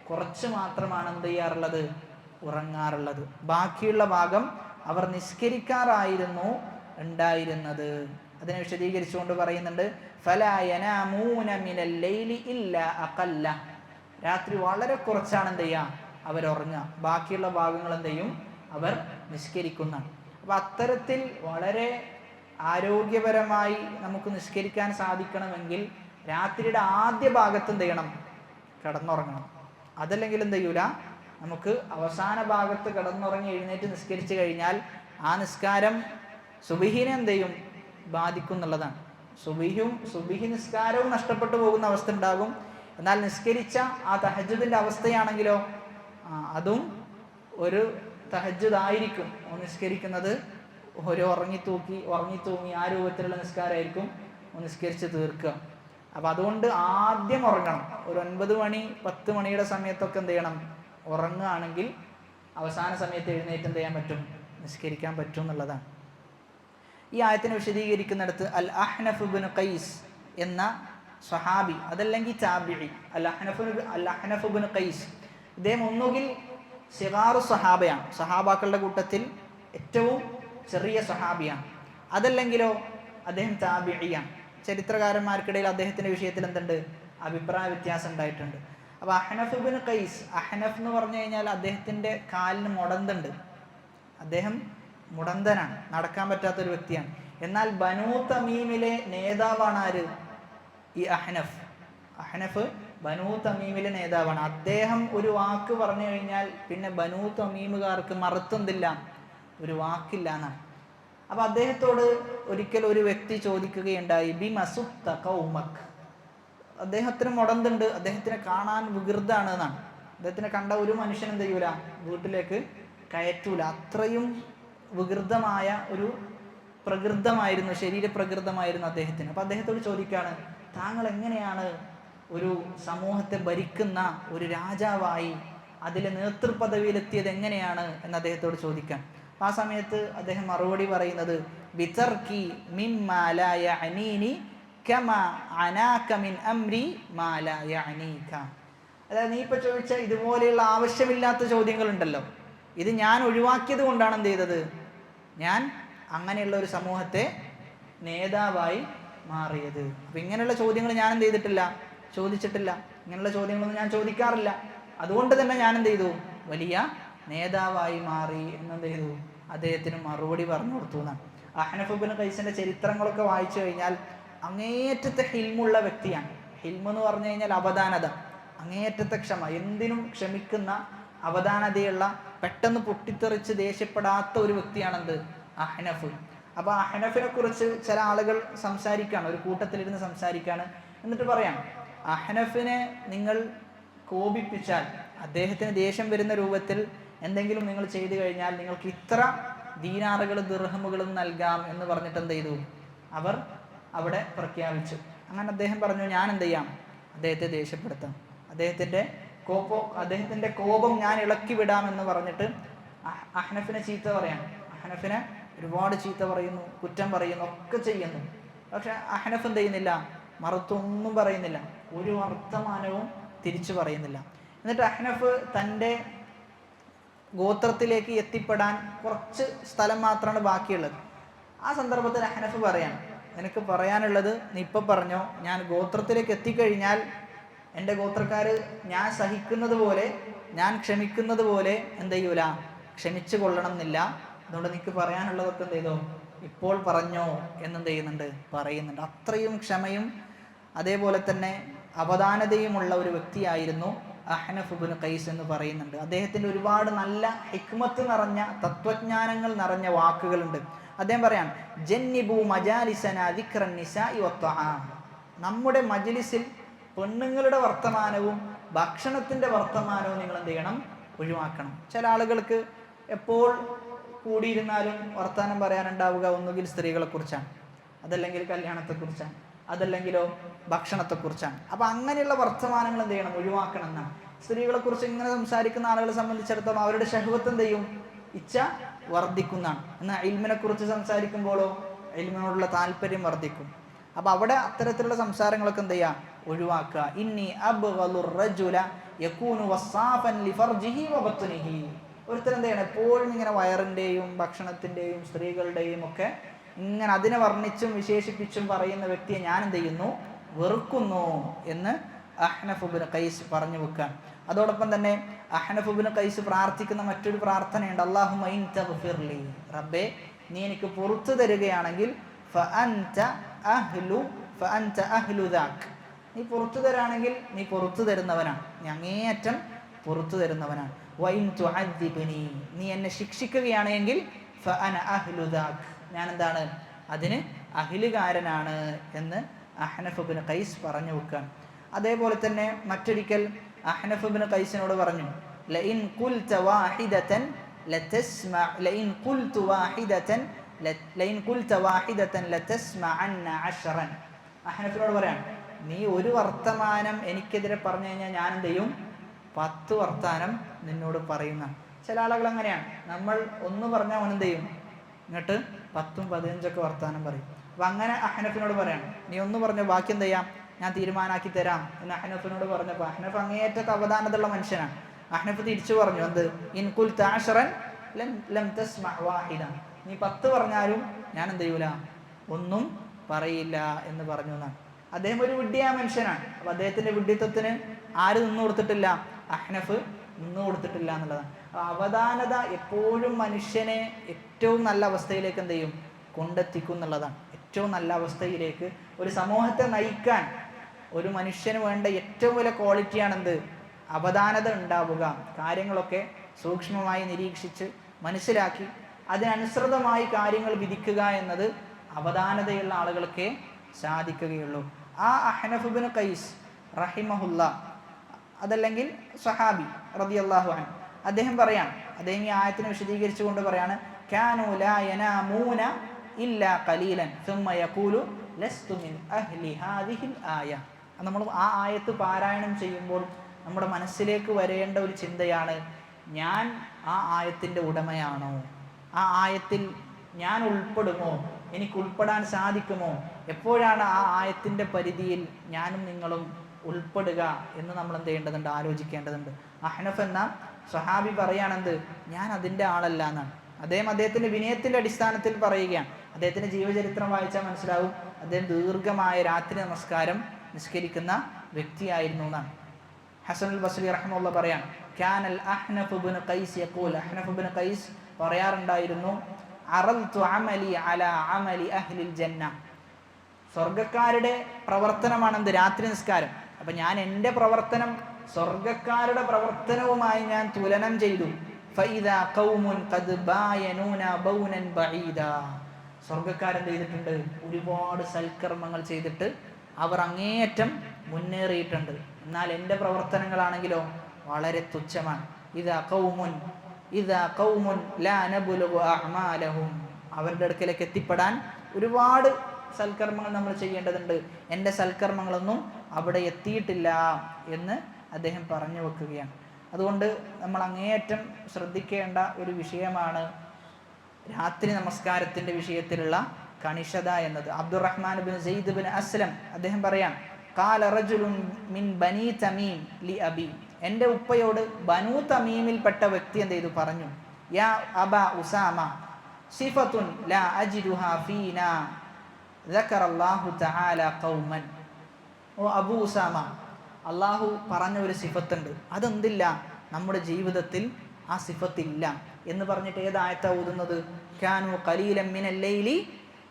കുറച്ച് മാത്രമാണ് എന്ത് ചെയ്യാറുള്ളത്? ഉറങ്ങാറുള്ളത്. ബാക്കിയുള്ള ഭാഗം അവർ നിസ്കരിക്കാറായിരുന്നു ഉണ്ടായിരുന്നത്. അതിനെ വിശദീകരിച്ചുകൊണ്ട് പറയുന്നുണ്ട്, ഫലാ യനാമൂന മിനൽ ലൈലി ഇല്ലാ അഖല്ല. രാത്രി വളരെ കുറച്ചാണ് എന്ത് ചെയ്യുക? അവർ ഉറങ്ങുക. ബാക്കിയുള്ള ഭാഗങ്ങൾ എന്ത് ചെയ്യും? അവർ നിസ്കരിക്കുന്നതാണ്. അപ്പം അത്തരത്തിൽ വളരെ ആരോഗ്യപരമായി നമുക്ക് നിസ്കരിക്കാൻ സാധിക്കണമെങ്കിൽ രാത്രിയുടെ ആദ്യ ഭാഗത്ത് എന്ത് ചെയ്യണം? കിടന്നുറങ്ങണം. അതല്ലെങ്കിൽ എന്ത് ചെയ്യൂല? നമുക്ക് അവസാന ഭാഗത്ത് കിടന്നുറങ്ങി എഴുന്നേറ്റ് നിസ്കരിച്ചു കഴിഞ്ഞാൽ ആ നിസ്കാരം സുബഹിനെ എന്ത് ചെയ്യും? ബാധിക്കും എന്നുള്ളതാണ്. സുബഹി നിസ്കാരവും നഷ്ടപ്പെട്ടു പോകുന്ന അവസ്ഥ ഉണ്ടാകും. എന്നാൽ നിസ്കരിച്ച ആ തഹജ്ജുദിന്റെ അവസ്ഥയാണെങ്കിലോ അതും ഒരു തഹജ്ജുദ് ആയിരിക്കും. നിസ്കരിക്കുന്നത് ഒരു ഉറങ്ങി തൂങ്ങി ആ രൂപത്തിലുള്ള നിസ്കാരമായിരിക്കും നിസ്കരിച്ച് തീർക്കുക. അപ്പം അതുകൊണ്ട് ആദ്യം ഉറങ്ങണം. ഒരു 9 മണി 10 മണിയുടെ സമയത്തൊക്കെ എന്ത് ചെയ്യണം? ഉറങ്ങുകയാണെങ്കിൽ അവസാന സമയത്ത് എഴുന്നേറ്റ് എന്ത് ചെയ്യാൻ പറ്റും? നിസ്കരിക്കാൻ പറ്റും എന്നുള്ളതാണ്. ഈ ആയത്തിനെ വിശദീകരിക്കുന്നിടത്ത് അൽ അഹ്നഫ് ഇബ്നു ഖൈസ് എന്ന സ്വഹാബി, അതല്ലെങ്കിൽ താബിഈ, അൽ അഹ്നഫ് ഇബ്നു ഖൈസ്, ഇദ്ദേഹം ഒന്നുകിൽ സിഗാറു സ്വഹാബയാണ്, സ്വഹാബാക്കളുടെ കൂട്ടത്തിൽ ഏറ്റവും ചെറിയ സ്വഹാബിയാണ്, അതല്ലെങ്കിലോ അദ്ദേഹം താബിഈയാണ്. ചരിത്രകാരന്മാർക്കിടയിൽ അദ്ദേഹത്തിന്റെ വിഷയത്തിൽ എന്തുണ്ട്? അഭിപ്രായ വ്യത്യാസം ഉണ്ടായിട്ടുണ്ട്. അപ്പോൾ അഹ്നഫ് ഇബ്നു ഖൈസ്, അഹ്നഫ് എന്ന് പറഞ്ഞു കഴിഞ്ഞാൽ അദ്ദേഹത്തിന്റെ കാലിന് മുടന്തുണ്ട്, അദ്ദേഹം മുടന്തനാണ്, നടക്കാൻ പറ്റാത്തൊരു വ്യക്തിയാണ്. എന്നാൽ ബനൂ തമീമിലെ നേതാവാണ് ആര്? ഈ അഹ്നഫ് ബനൂ തമീമിലെ നേതാവാണ്. അദ്ദേഹം ഒരു വാക്ക് പറഞ്ഞു കഴിഞ്ഞാൽ പിന്നെ ബനൂ തമീമുകാർക്ക് മറുത്തൊന്നില്ല, ഒരു വാക്കില്ല എന്നാണ്. അപ്പൊ അദ്ദേഹത്തോട് ഒരിക്കൽ ഒരു വ്യക്തി ചോദിക്കുകയുണ്ടായി, ബി മസുത്ത കൗമക്. അദ്ദേഹത്തിന് മുടന്തുണ്ട്, അദ്ദേഹത്തിനെ കാണാൻ വികൃതാണ് എന്നാണ്. അദ്ദേഹത്തിനെ കണ്ട ഒരു മനുഷ്യൻ എന്ത് ചെയ്യൂല? വീട്ടിലേക്ക് കയറ്റൂല. അത്രയും വികൃതമായ ഒരു പ്രകൃതമായിരുന്നു, ശരീരപ്രകൃതമായിരുന്നു അദ്ദേഹത്തിന്. അപ്പൊ അദ്ദേഹത്തോട് ചോദിക്കാണ്, താങ്കൾ എങ്ങനെയാണ് ഒരു സമൂഹത്തെ ഭരിക്കുന്ന ഒരു രാജാവായി അതിലെ നേതൃപദവിയിലെത്തിയത് എങ്ങനെയാണ് എന്ന് അദ്ദേഹത്തോട് ചോദിക്കാം. ആ സമയത്ത് അദ്ദേഹം മറുപടി പറയുന്നത്, ബിതർക്കി മിമ്മാ ലാ യഅനീനി കമാ അനാക മിൻ അംരി മാ ലാ യഅനീക. അതായത് നീ ഇപ്പൊ ചോദിച്ച ഇതുപോലെയുള്ള ആവശ്യമില്ലാത്ത ചോദ്യങ്ങളുണ്ടല്ലോ, ഇത് ഞാൻ ഒഴിവാക്കിയത് കൊണ്ടാണ് എന്ത് ചെയ്തത്? ഞാൻ അങ്ങനെയുള്ള ഒരു സമൂഹത്തെ നേതാവായി മാറിയത്. അപ്പൊ ഇങ്ങനെയുള്ള ചോദ്യങ്ങൾ ഞാൻ എന്ത് ചെയ്തിട്ടില്ല? ചോദിച്ചിട്ടില്ല. ഇങ്ങനെയുള്ള ചോദ്യങ്ങളൊന്നും ഞാൻ ചോദിക്കാറില്ല. അതുകൊണ്ട് തന്നെ ഞാൻ എന്ത് ചെയ്തു? വലിയ നേതാവായി മാറി എന്നെന്ത് ചെയ്തു? അദ്ദേഹത്തിന് മറുപടി പറഞ്ഞു കൊടുത്തു എന്നാണ്. അഹ്നഫ് ഇബ്നു ഖൈസിന്റെ ചരിത്രങ്ങളൊക്കെ വായിച്ചു കഴിഞ്ഞാൽ അങ്ങേയറ്റത്തെ ഹിൽമുള്ള വ്യക്തിയാണ്. ഹിൽമ് എന്ന് പറഞ്ഞു കഴിഞ്ഞാൽ അവധാനത, അങ്ങേയറ്റത്തെ ക്ഷമ, എന്തിനും ക്ഷമിക്കുന്ന അവധാനതയുള്ള, പെട്ടെന്ന് പൊട്ടിത്തെറിച്ച് ദേഷ്യപ്പെടാത്ത ഒരു വ്യക്തിയാണെന്ത്? അഹ്നഫ്. അപ്പൊ അഹ്നഫിനെ കുറിച്ച് ചില ആളുകൾ സംസാരിക്കാണ്, ഒരു കൂട്ടത്തിലിരുന്ന് സംസാരിക്കാണ്. എന്നിട്ട് പറയാം, അഹ്നഫിനെ നിങ്ങൾ കോപിപ്പിച്ചാൽ, അദ്ദേഹത്തിന് ദേഷ്യം വരുന്ന രൂപത്തിൽ എന്തെങ്കിലും നിങ്ങൾ ചെയ്തു കഴിഞ്ഞാൽ നിങ്ങൾക്ക് ഇത്ര ദീനാറുകളും ദിർഹമുകളും നൽകാം എന്ന് പറഞ്ഞിട്ട് എന്ത് ചെയ്തു? അവർ അവിടെ പ്രഖ്യാപിച്ചു. അങ്ങനെ അദ്ദേഹം പറഞ്ഞു, ഞാൻ എന്ത് ചെയ്യാം? അദ്ദേഹത്തെ ദേഷ്യപ്പെടുത്താം, അദ്ദേഹത്തിന്റെ കോപം ഞാൻ ഇളക്കി വിടാമെന്ന് പറഞ്ഞിട്ട് അഹ്നഫിനെ ചീത്ത പറയാം. അഹ്നഫിനെ ഒരുപാട് ചീത്ത പറയുന്നു, കുറ്റം പറയുന്നു, ഒക്കെ ചെയ്യുന്നു. പക്ഷെ അഹ്നഫ് എന്ത് ചെയ്യുന്നില്ല? മറുത്തൊന്നും പറയുന്നില്ല, ഒരു വർത്തമാനവും തിരിച്ചു പറയുന്നില്ല. എന്നിട്ട് അഹ്നഫ് തൻ്റെ ഗോത്രത്തിലേക്ക് എത്തിപ്പെടാൻ കുറച്ച് സ്ഥലം മാത്രമാണ് ബാക്കിയുള്ളത്. ആ സന്ദർഭത്തിൽ അഹ്നഫ് പറയാം, നിനക്ക് പറയാനുള്ളത് നീ ഇപ്പം പറഞ്ഞോ, ഞാൻ ഗോത്രത്തിലേക്ക് എത്തിക്കഴിഞ്ഞാൽ എൻ്റെ ഗോത്രക്കാര് ഞാൻ സഹിക്കുന്നത് പോലെ, ഞാൻ ക്ഷമിക്കുന്നത് പോലെ എന്ത് ചെയ്യൂല? ക്ഷമിച്ചു കൊള്ളണം എന്നില്ല. അതുകൊണ്ട് നിനക്ക് പറയാനുള്ളതൊക്കെ എന്ത് ചെയ്തോ? ഇപ്പോൾ പറഞ്ഞോ എന്നെന്ത് ചെയ്യുന്നുണ്ട്? പറയുന്നുണ്ട്. അത്രയും ക്ഷമയും അതേപോലെ തന്നെ അവധാനതയുമുള്ള ഒരു വ്യക്തിയായിരുന്നു അഹ്നഫ് ഇബ്നു ഖൈസ് എന്ന് പറയുന്നുണ്ട്. അദ്ദേഹത്തിൻ്റെ ഒരുപാട് നല്ല ഹിക്മത്ത് നിറഞ്ഞ തത്വജ്ഞാനങ്ങൾ നിറഞ്ഞ വാക്കുകളുണ്ട്. അദ്ദേഹം പറയാം, ജന്നിബു മജാലിസനാ ദിക്റൻ നിസാഇ വത്ത്വആം. നമ്മുടെ മജ്ലിസിൽ പെണ്ണുങ്ങളുടെ വർത്തമാനവും ഭക്ഷണത്തിൻ്റെ വർത്തമാനവും നിങ്ങൾ എന്ത് ചെയ്യണം? ഒഴിവാക്കണം. ചില ആളുകൾക്ക് എപ്പോൾ കൂടിയിരുന്നാലും വർത്തമാനം പറയാനുണ്ടാവുക ഒന്നുകിൽ സ്ത്രീകളെക്കുറിച്ചാണ്, അതല്ലെങ്കിൽ കല്യാണത്തെക്കുറിച്ചാണ്, അതല്ലെങ്കിലോ ഭക്ഷണത്തെക്കുറിച്ചാണ്. അപ്പം അങ്ങനെയുള്ള വർത്തമാനങ്ങൾ എന്ത് ചെയ്യണം? ഒഴിവാക്കണം എന്നാണ്. സ്ത്രീകളെക്കുറിച്ച് ഇങ്ങനെ സംസാരിക്കുന്ന ആളുകളെ സംബന്ധിച്ചിടത്തോളം അവരുടെ ശഹ്വത്ത് എന്ത് ചെയ്യും? ഇച്ഛ വർദ്ധിക്കുന്നതാണ്. എന്നാൽ ഇൽമിനെ കുറിച്ച് സംസാരിക്കുമ്പോഴോ ഇൽമിനോടുള്ള താല്പര്യം വർദ്ധിക്കും. അപ്പം അവിടെ അത്തരത്തിലുള്ള സംസാരങ്ങളൊക്കെ എന്ത് ചെയ്യുക? ഒഴിവാക്കുക. ഇന്നി അബ്ഗളുർ റജുല യകൂനു വസ്സാഫൻ ലിഫർജിഹി വബത്നിഹി. ഒരുത്തരം എന്ത് ചെയ്യണം? എപ്പോഴും ഇങ്ങനെ വയറിൻ്റെയും ഭക്ഷണത്തിൻ്റെയും സ്ത്രീകളുടെയും ഒക്കെ ഇങ്ങനെ അതിനെ വർണ്ണിച്ചും വിശേഷിപ്പിച്ചും പറയുന്ന വ്യക്തിയെ ഞാൻ എന്ത് ചെയ്യുന്നു? വെറുക്കുന്നു എന്ന് അഹ്നഫ് ഇബ്നു ഖൈസ് പറഞ്ഞു വെക്കാൻ. അതോടൊപ്പം തന്നെ അഹ്നഫ് ഇബ്നു ഖൈസ് പ്രാർത്ഥിക്കുന്ന മറ്റൊരു പ്രാർത്ഥനയുണ്ട്. അല്ലാഹുമ്മ ഇൻ തഗ്ഫിർലി, റബ്ബേ നീ എനിക്ക് പുറത്തു തരികയാണെങ്കിൽ ഫഅൻത അഹ്ലു ദാക്, നീ പുറത്തു തരാണെങ്കിൽ നീ പുറത്തു തരുന്നവനാണ്, നീ അങ്ങേയറ്റം പുറത്തു തരുന്നവനാണ്. വഇൻ തുഅദ്ദിബ്നി, നീ എന്നെ ശിക്ഷിക്കുകയാണെങ്കിൽ ഫഅന അഹ്ലു ദാക്, ഞാൻ എന്താണ്? അതിന് അഹ്ലുകാരനാണ് എന്ന് അഹ്നഫ് ഇബ്നു ഖൈസ് പറഞ്ഞു വെക്കാൻ. അതേപോലെ തന്നെ മറ്റൊരിക്കൽ അഹ്നഫ് ഇബ്നു ഖൈസിനോട് പറഞ്ഞു, ലഇൻ ഖുൽത വാഹിദതൻ ലതസ്മഅ ലഇൻ ഖുൽതു വാഹിദതൻ ലഇൻ ഖുൽത വാഹിദതൻ ലതസ്മഅന്ന അശ്റൻ. അഹ്നഫിനോട് പറയാം, നീ ഒരു വർത്തമാനം എനിക്കെതിരെ പറഞ്ഞു കഴിഞ്ഞാൽ ഞാൻ എന്ത് ചെയ്യും? 10 വർത്താനം നിന്നോട് പറയുന്ന ചില ആളുകൾ അങ്ങനെയാണ്. നമ്മൾ ഒന്ന് പറഞ്ഞാൽ അവൻ എന്ത് ചെയ്യും? എന്നിട്ട് 10ഉം 15ഒക്കെ വർത്താനം പറയും. അപ്പം അങ്ങനെ അഹ്നഫിനോട് പറയാം, നീ ഒന്ന് പറഞ്ഞോ, ബാക്കി എന്ത് ചെയ്യാം? ഞാൻ തീരുമാനാക്കി തരാം എന്ന് അഹ്നഫിനോട് പറഞ്ഞപ്പോൾ അഹ്നഫ് അങ്ങേയറ്റത്തെ അവധാനതയുള്ള മനുഷ്യനാണ്. അഹ്നഫ് തിരിച്ചു പറഞ്ഞു, എന്ത്? ഇൻ ഖുൽത അശ്റൻ ലം തസ്മഅ വാഹിദ, നീ 10 പറഞ്ഞാലും ഞാൻ എന്ത് ചെയ്യൂല? ഒന്നും പറയില്ല എന്ന് പറഞ്ഞു എന്നാണ്. അദ്ദേഹം ഒരു വിഡ്ഢിയായ മനുഷ്യനാണ്. അപ്പം അദ്ദേഹത്തിൻ്റെ വിഡ്ഢിത്വത്തിന് ആര് നിന്നു കൊടുത്തിട്ടില്ല? അഹ്നഫ് നിന്നു കൊടുത്തിട്ടില്ല എന്നുള്ളതാണ്. അവധാനത എപ്പോഴും മനുഷ്യനെ ഏറ്റവും നല്ല അവസ്ഥയിലേക്ക് എന്ത് ചെയ്യും? കൊണ്ടെത്തിക്കും എന്നുള്ളതാണ്. ഏറ്റവും നല്ല അവസ്ഥയിലേക്ക് ഒരു സമൂഹത്തെ നയിക്കാൻ ഒരു മനുഷ്യന് വേണ്ട ഏറ്റവും വലിയ ക്വാളിറ്റിയാണെന്ത്? അവധാനത ഉണ്ടാവുക. കാര്യങ്ങളൊക്കെ സൂക്ഷ്മമായി നിരീക്ഷിച്ച് മനസ്സിലാക്കി അതിനനുസൃതമായി കാര്യങ്ങൾ വിധിക്കുക എന്നത് അവധാനതയുള്ള ആളുകൾക്കേ സാധിക്കുകയുള്ളൂ. ആ അഹ്നഫ് ഇബ്നു ഖൈസ് റഹിമഹുല്ല, അതല്ലെങ്കിൽ സഹാബി റളിയല്ലാഹു അൻഹു, അദ്ദേഹം പറയാം, അദ്ദേഹം ഈ ആയത്തിനെ വിശദീകരിച്ചുകൊണ്ട് പറയാണ്, കാനൂ ലാ യനാമൂന ഇല്ലാ ഖലീലൻ സുമ്മ യഖൂലു ലസ്തു മിൻ അഹ്ലി ഹാദിഹിൽ ആയ. നമ്മൾ ആ ആയത്ത് പാരായണം ചെയ്യുമ്പോൾ നമ്മുടെ മനസ്സിലേക്ക് വരേണ്ട ഒരു ചിന്തയാണ്, ഞാൻ ആ ആയത്തിൻ്റെ ഉടമയാണോ? ആ ആയത്തിൽ ഞാൻ ഉൾപ്പെടുമോ? എനിക്ക് ഉൾപ്പെടാൻ സാധിക്കുമോ? എപ്പോഴാണ് ആ ആയത്തിൻ്റെ പരിധിയിൽ ഞാനും നിങ്ങളും ഉൾപ്പെടുക എന്ന് നമ്മൾ എന്ത് ചെയ്യേണ്ടതുണ്ട്? ആലോചിക്കേണ്ടതുണ്ട്. അഹ്നഫ് എന്ന സ്വഹാബി പറയുകയാണെന്ത്? ഞാൻ അതിൻ്റെ ആളല്ല എന്നാണ്. അദ്ദേഹത്തിൻ്റെ വിനയത്തിൻ്റെ അടിസ്ഥാനത്തിൽ പറയുകയാണ്. അദ്ദേഹത്തിൻ്റെ ജീവചരിത്രം വായിച്ചാൽ മനസ്സിലാവും, അദ്ദേഹം ദീർഘമായ രാത്രി നമസ്കാരം നിസ്കരിക്കുന്ന വ്യക്തിയായിരുന്നു എന്നാണ്. ഹസനുൽ ബസ്രി റഹിമഹുല്ലാഹ് പറയാൻ, കാനൽ അഹ്നഫ് ഇബ്നു ഖൈസ് യഖൂൽ, അഹ്നഫ് ഇബ്നു ഖൈസ് പറയാറുണ്ടായിരുന്നു, അറൽതു അമലി അലാ അമലി അഹ്ലിൽ ജന്ന, സ്വർഗക്കാരുടെ പ്രവർത്തനമാണെന്ത്? രാത്രി നിസ്കാരം. അപ്പം ഞാൻ എൻ്റെ പ്രവർത്തനം സ്വർഗക്കാരുടെ പ്രവർത്തനവുമായി ഞാൻ തുലനം ചെയ്തു. ഫഇദാ ഖൗമുൻ ഖദ് ബായനൂന ബൗനൻ ബഈദാ, സ്വർഗക്കാരെന്ത് ചെയ്തിട്ടുണ്ട്? ഒരുപാട് സൽക്കർമ്മങ്ങൾ ചെയ്തിട്ട് അവർ അങ്ങേയറ്റം മുന്നേറിയിട്ടുണ്ട്. എന്നാൽ എൻ്റെ പ്രവർത്തനങ്ങളാണെങ്കിലോ വളരെ തുച്ഛമാണ്. ഇദാ ഖൗമുൻ ലാ നബ്ലുഗു അഅമാലഹും, അവരുടെ അടുക്കലേക്ക് എത്തിപ്പെടാൻ ഒരുപാട് സൽക്കർമ്മങ്ങൾ നമ്മൾ ചെയ്യേണ്ടതുണ്ട്, എൻ്റെ സൽക്കർമ്മങ്ങളൊന്നും അവിടെ എത്തിയിട്ടില്ല എന്ന് അദ്ദേഹം പറഞ്ഞു വെക്കുകയാണ്. അതുകൊണ്ട് നമ്മൾ അങ്ങേയറ്റം ശ്രദ്ധിക്കേണ്ട ഒരു വിഷയമാണ് രാത്രി നമസ്കാരത്തിൻ്റെ വിഷയത്തിലുള്ള കണിശത എന്നത്. Abdulrahman bin Syed bin Aslam അദ്ദേഹം പറയാം, ഖാല റജുലുൻ മിൻ ബനി തമീം ലി അബി, എൻ്റെ ഉപ്പയോട് ബനു തമീമിൽപ്പെട്ട വ്യക്തി എന്ത് ചെയ്തു? പറഞ്ഞു, യാ അബാ ഉസാമ സിഫത്തുൻ ലാ അജിദുഹാ ഫീനാ ദക്കറല്ലാഹു തആല ഖൗമൻ. ഓ അബൂ ഉസാമ, അള്ളാഹു പറഞ്ഞ ഒരു സിഫത്തുണ്ട്, അതെന്തില്ല? നമ്മുടെ ജീവിതത്തിൽ ആ സിഫത്തില്ല എന്ന് പറഞ്ഞിട്ട് ഏതായത്താ ഓതുന്നത്? കാനൂ ഖലീലൻ മിനൽ ലൈലി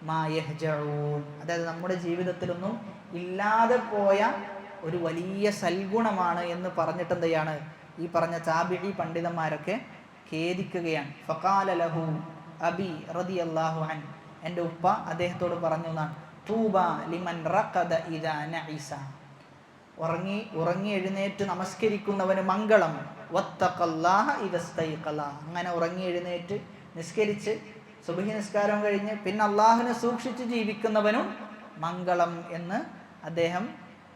മാ യഹ്ജഊൻ, അതായത് നമ്മുടെ ജീവിതത്തിലൊന്നും ഇല്ലാതെ പോയ ഒരു വലിയ സൽഗുണമാണ് എന്ന് പറഞ്ഞിട്ട് എന്ത് ചെയ്യാണ് ഈ പറഞ്ഞ താബിഈ പണ്ഡിതന്മാരൊക്കെ ഖേദിക്കുകയാണ്. ഫഖാല ലഹു അബി റളിയല്ലാഹു അൻഹു, എൻ്റെ ഉപ്പ അദ്ദേഹത്തോട് പറഞ്ഞു എന്നാണ്, തൂബ ലിമൻ റഖദ ഇദാ നഇസ, ഉറങ്ങി എഴുന്നേറ്റ് നമസ്കരിക്കുന്നവന് മംഗളം, വത്തഖല്ലാഹ ഇദസ്തൈഖല, അങ്ങനെ ഉറങ്ങി എഴുന്നേറ്റ് നിസ്കരിച്ച് സുബ്ഹി നിസ്കാരം കഴിഞ്ഞ് പിന്നെ അള്ളാഹുവിനെ സൂക്ഷിച്ച് ജീവിക്കുന്നവനും മംഗളം എന്ന് അദ്ദേഹം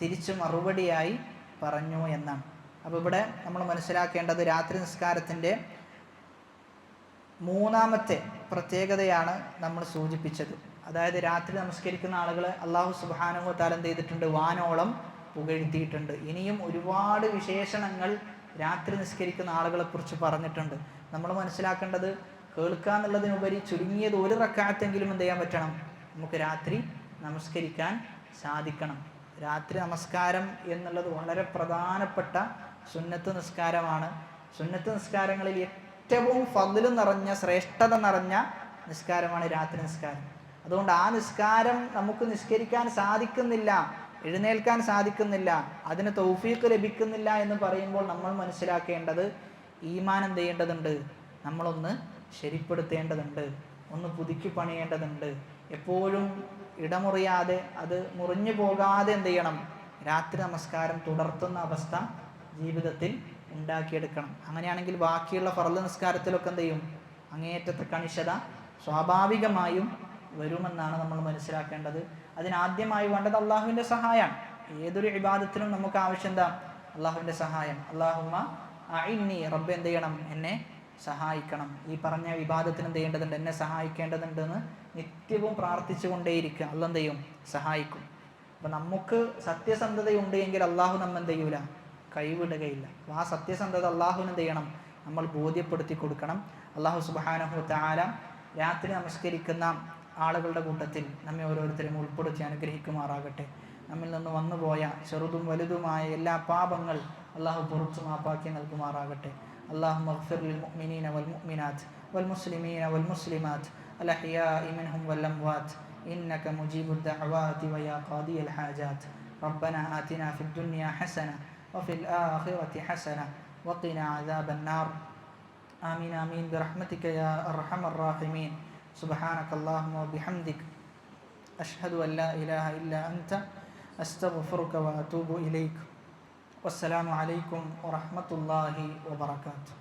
തിരിച്ചു മറുപടിയായി പറഞ്ഞു എന്നാണ്. അപ്പോൾ ഇവിടെ നമ്മൾ മനസ്സിലാക്കേണ്ടത് രാത്രി നിസ്കാരത്തിൻ്റെ മൂന്നാമത്തെ പ്രത്യേകതയാണ് നമ്മൾ സൂചിപ്പിച്ചത്. അതായത് രാത്രി നമസ്കരിക്കുന്ന ആളുകളെ അള്ളാഹു സുബ്ഹാനഹു വ തആല എന്ത് ചെയ്തിട്ടുണ്ട്? വാനോളം പുകഴ്ത്തിയിട്ടുണ്ട്. ഇനിയും ഒരുപാട് വിശേഷണങ്ങൾ രാത്രി നിസ്കരിക്കുന്ന ആളുകളെ കുറിച്ച് പറഞ്ഞിട്ടുണ്ട്. നമ്മൾ മനസ്സിലാക്കേണ്ടത് കേൾക്കുക എന്നുള്ളതിനുപരി ചുരുങ്ങിയത് ഒരു റക്അത്തെങ്കിലും എന്ത് ചെയ്യാൻ പറ്റണം? നമുക്ക് രാത്രി നമസ്കരിക്കാൻ സാധിക്കണം. രാത്രി നമസ്കാരം എന്നുള്ളത് വളരെ പ്രധാനപ്പെട്ട സുന്നത്ത് നിസ്കാരമാണ്. സുന്നത്ത് നിസ്കാരങ്ങളിൽ ഏറ്റവും ഫദ്ല് നിറഞ്ഞ, ശ്രേഷ്ഠത നിറഞ്ഞ നിസ്കാരമാണ് രാത്രി നിസ്കാരം. അതുകൊണ്ട് ആ നിസ്കാരം നമുക്ക് നിസ്കരിക്കാൻ സാധിക്കുന്നില്ല, എഴുന്നേൽക്കാൻ സാധിക്കുന്നില്ല, അതിന് തൗഫീഖ് ലഭിക്കുന്നില്ല എന്ന് പറയുമ്പോൾ നമ്മൾ മനസ്സിലാക്കേണ്ടത് ഈമാൻ എന്ത് ചെയ്യേണ്ടതുണ്ട്? നമ്മളൊന്ന് ശരിപ്പെടുത്തേണ്ടതുണ്ട്, ഒന്ന് പുതുക്കി പണിയേണ്ടതുണ്ട്. എപ്പോഴും ഇടമുറിയാതെ, അത് മുറിഞ്ഞു പോകാതെ എന്ത് ചെയ്യണം? രാത്രി നമസ്കാരം തുടർത്തുന്ന അവസ്ഥ ജീവിതത്തിൽ ഉണ്ടാക്കിയെടുക്കണം. അങ്ങനെയാണെങ്കിൽ ബാക്കിയുള്ള ഫർള് നിസ്കാരത്തിലൊക്കെ എന്ത് ചെയ്യും? അങ്ങേയറ്റത്തെ കണിശത സ്വാഭാവികമായും വരുമെന്നാണ് നമ്മൾ മനസ്സിലാക്കേണ്ടത്. അതിനാദ്യമായി വേണ്ടത് അള്ളാഹുവിൻ്റെ സഹായമാണ്. ഏതൊരു ഇബാദത്തിനും നമുക്ക് ആവശ്യം എന്താ? അള്ളാഹുവിൻ്റെ സഹായം. അല്ലാഹുമ്മ അഇന്നി, റബ്ബ് എന്ത് ചെയ്യണം? എന്നെ സഹായിക്കണം. ഈ പറഞ്ഞ വിവാദത്തിന് എന്ത് ചെയ്യേണ്ടതുണ്ട്? എന്നെ സഹായിക്കേണ്ടതുണ്ടെന്ന് നിത്യവും പ്രാർത്ഥിച്ചു കൊണ്ടേയിരിക്കുക. അള്ളാഹ് എന്ത് ചെയ്യും? സഹായിക്കും. അപ്പം നമുക്ക് സത്യസന്ധതയുണ്ട് എങ്കിൽ അള്ളാഹു നമ്മ എന്ത് ചെയ്യൂല? കൈവിടുകയില്ല. അപ്പോൾ ആ സത്യസന്ധത അള്ളാഹുവിന് എന്ത് ചെയ്യണം? നമ്മൾ ബോധ്യപ്പെടുത്തി കൊടുക്കണം. അള്ളാഹു സുബ്ഹാനഹു വ തആല രാത്രി നമസ്കരിക്കുന്ന ആളുകളുടെ കൂട്ടത്തിൽ നമ്മെ ഓരോരുത്തരും ഉൾപ്പെടുത്തി അനുഗ്രഹിക്കുമാറാകട്ടെ. നമ്മിൽ നിന്ന് വന്നുപോയ ചെറുതും വലുതുമായ എല്ലാ പാപങ്ങൾ അള്ളാഹു പുറത്തു മാപ്പാക്കി നൽകുമാറാകട്ടെ. اللهم اغفر للمؤمنين والمؤمنات والمسلمين والمسلمات الأحياء منهم والأموات إنك مجيب الدعوات ويا قاضي الحاجات. ربنا آتنا في الدنيا حسنة وفي الآخرة حسنة وقنا عذاب النار. آمين آمين برحمتك يا أرحم الراحمين. سبحانك اللهم وبحمدك أشهد أن لا إله إلا أنت أستغفرك وأتوب إليك. والسلام عليكم ورحمة الله وبركاته.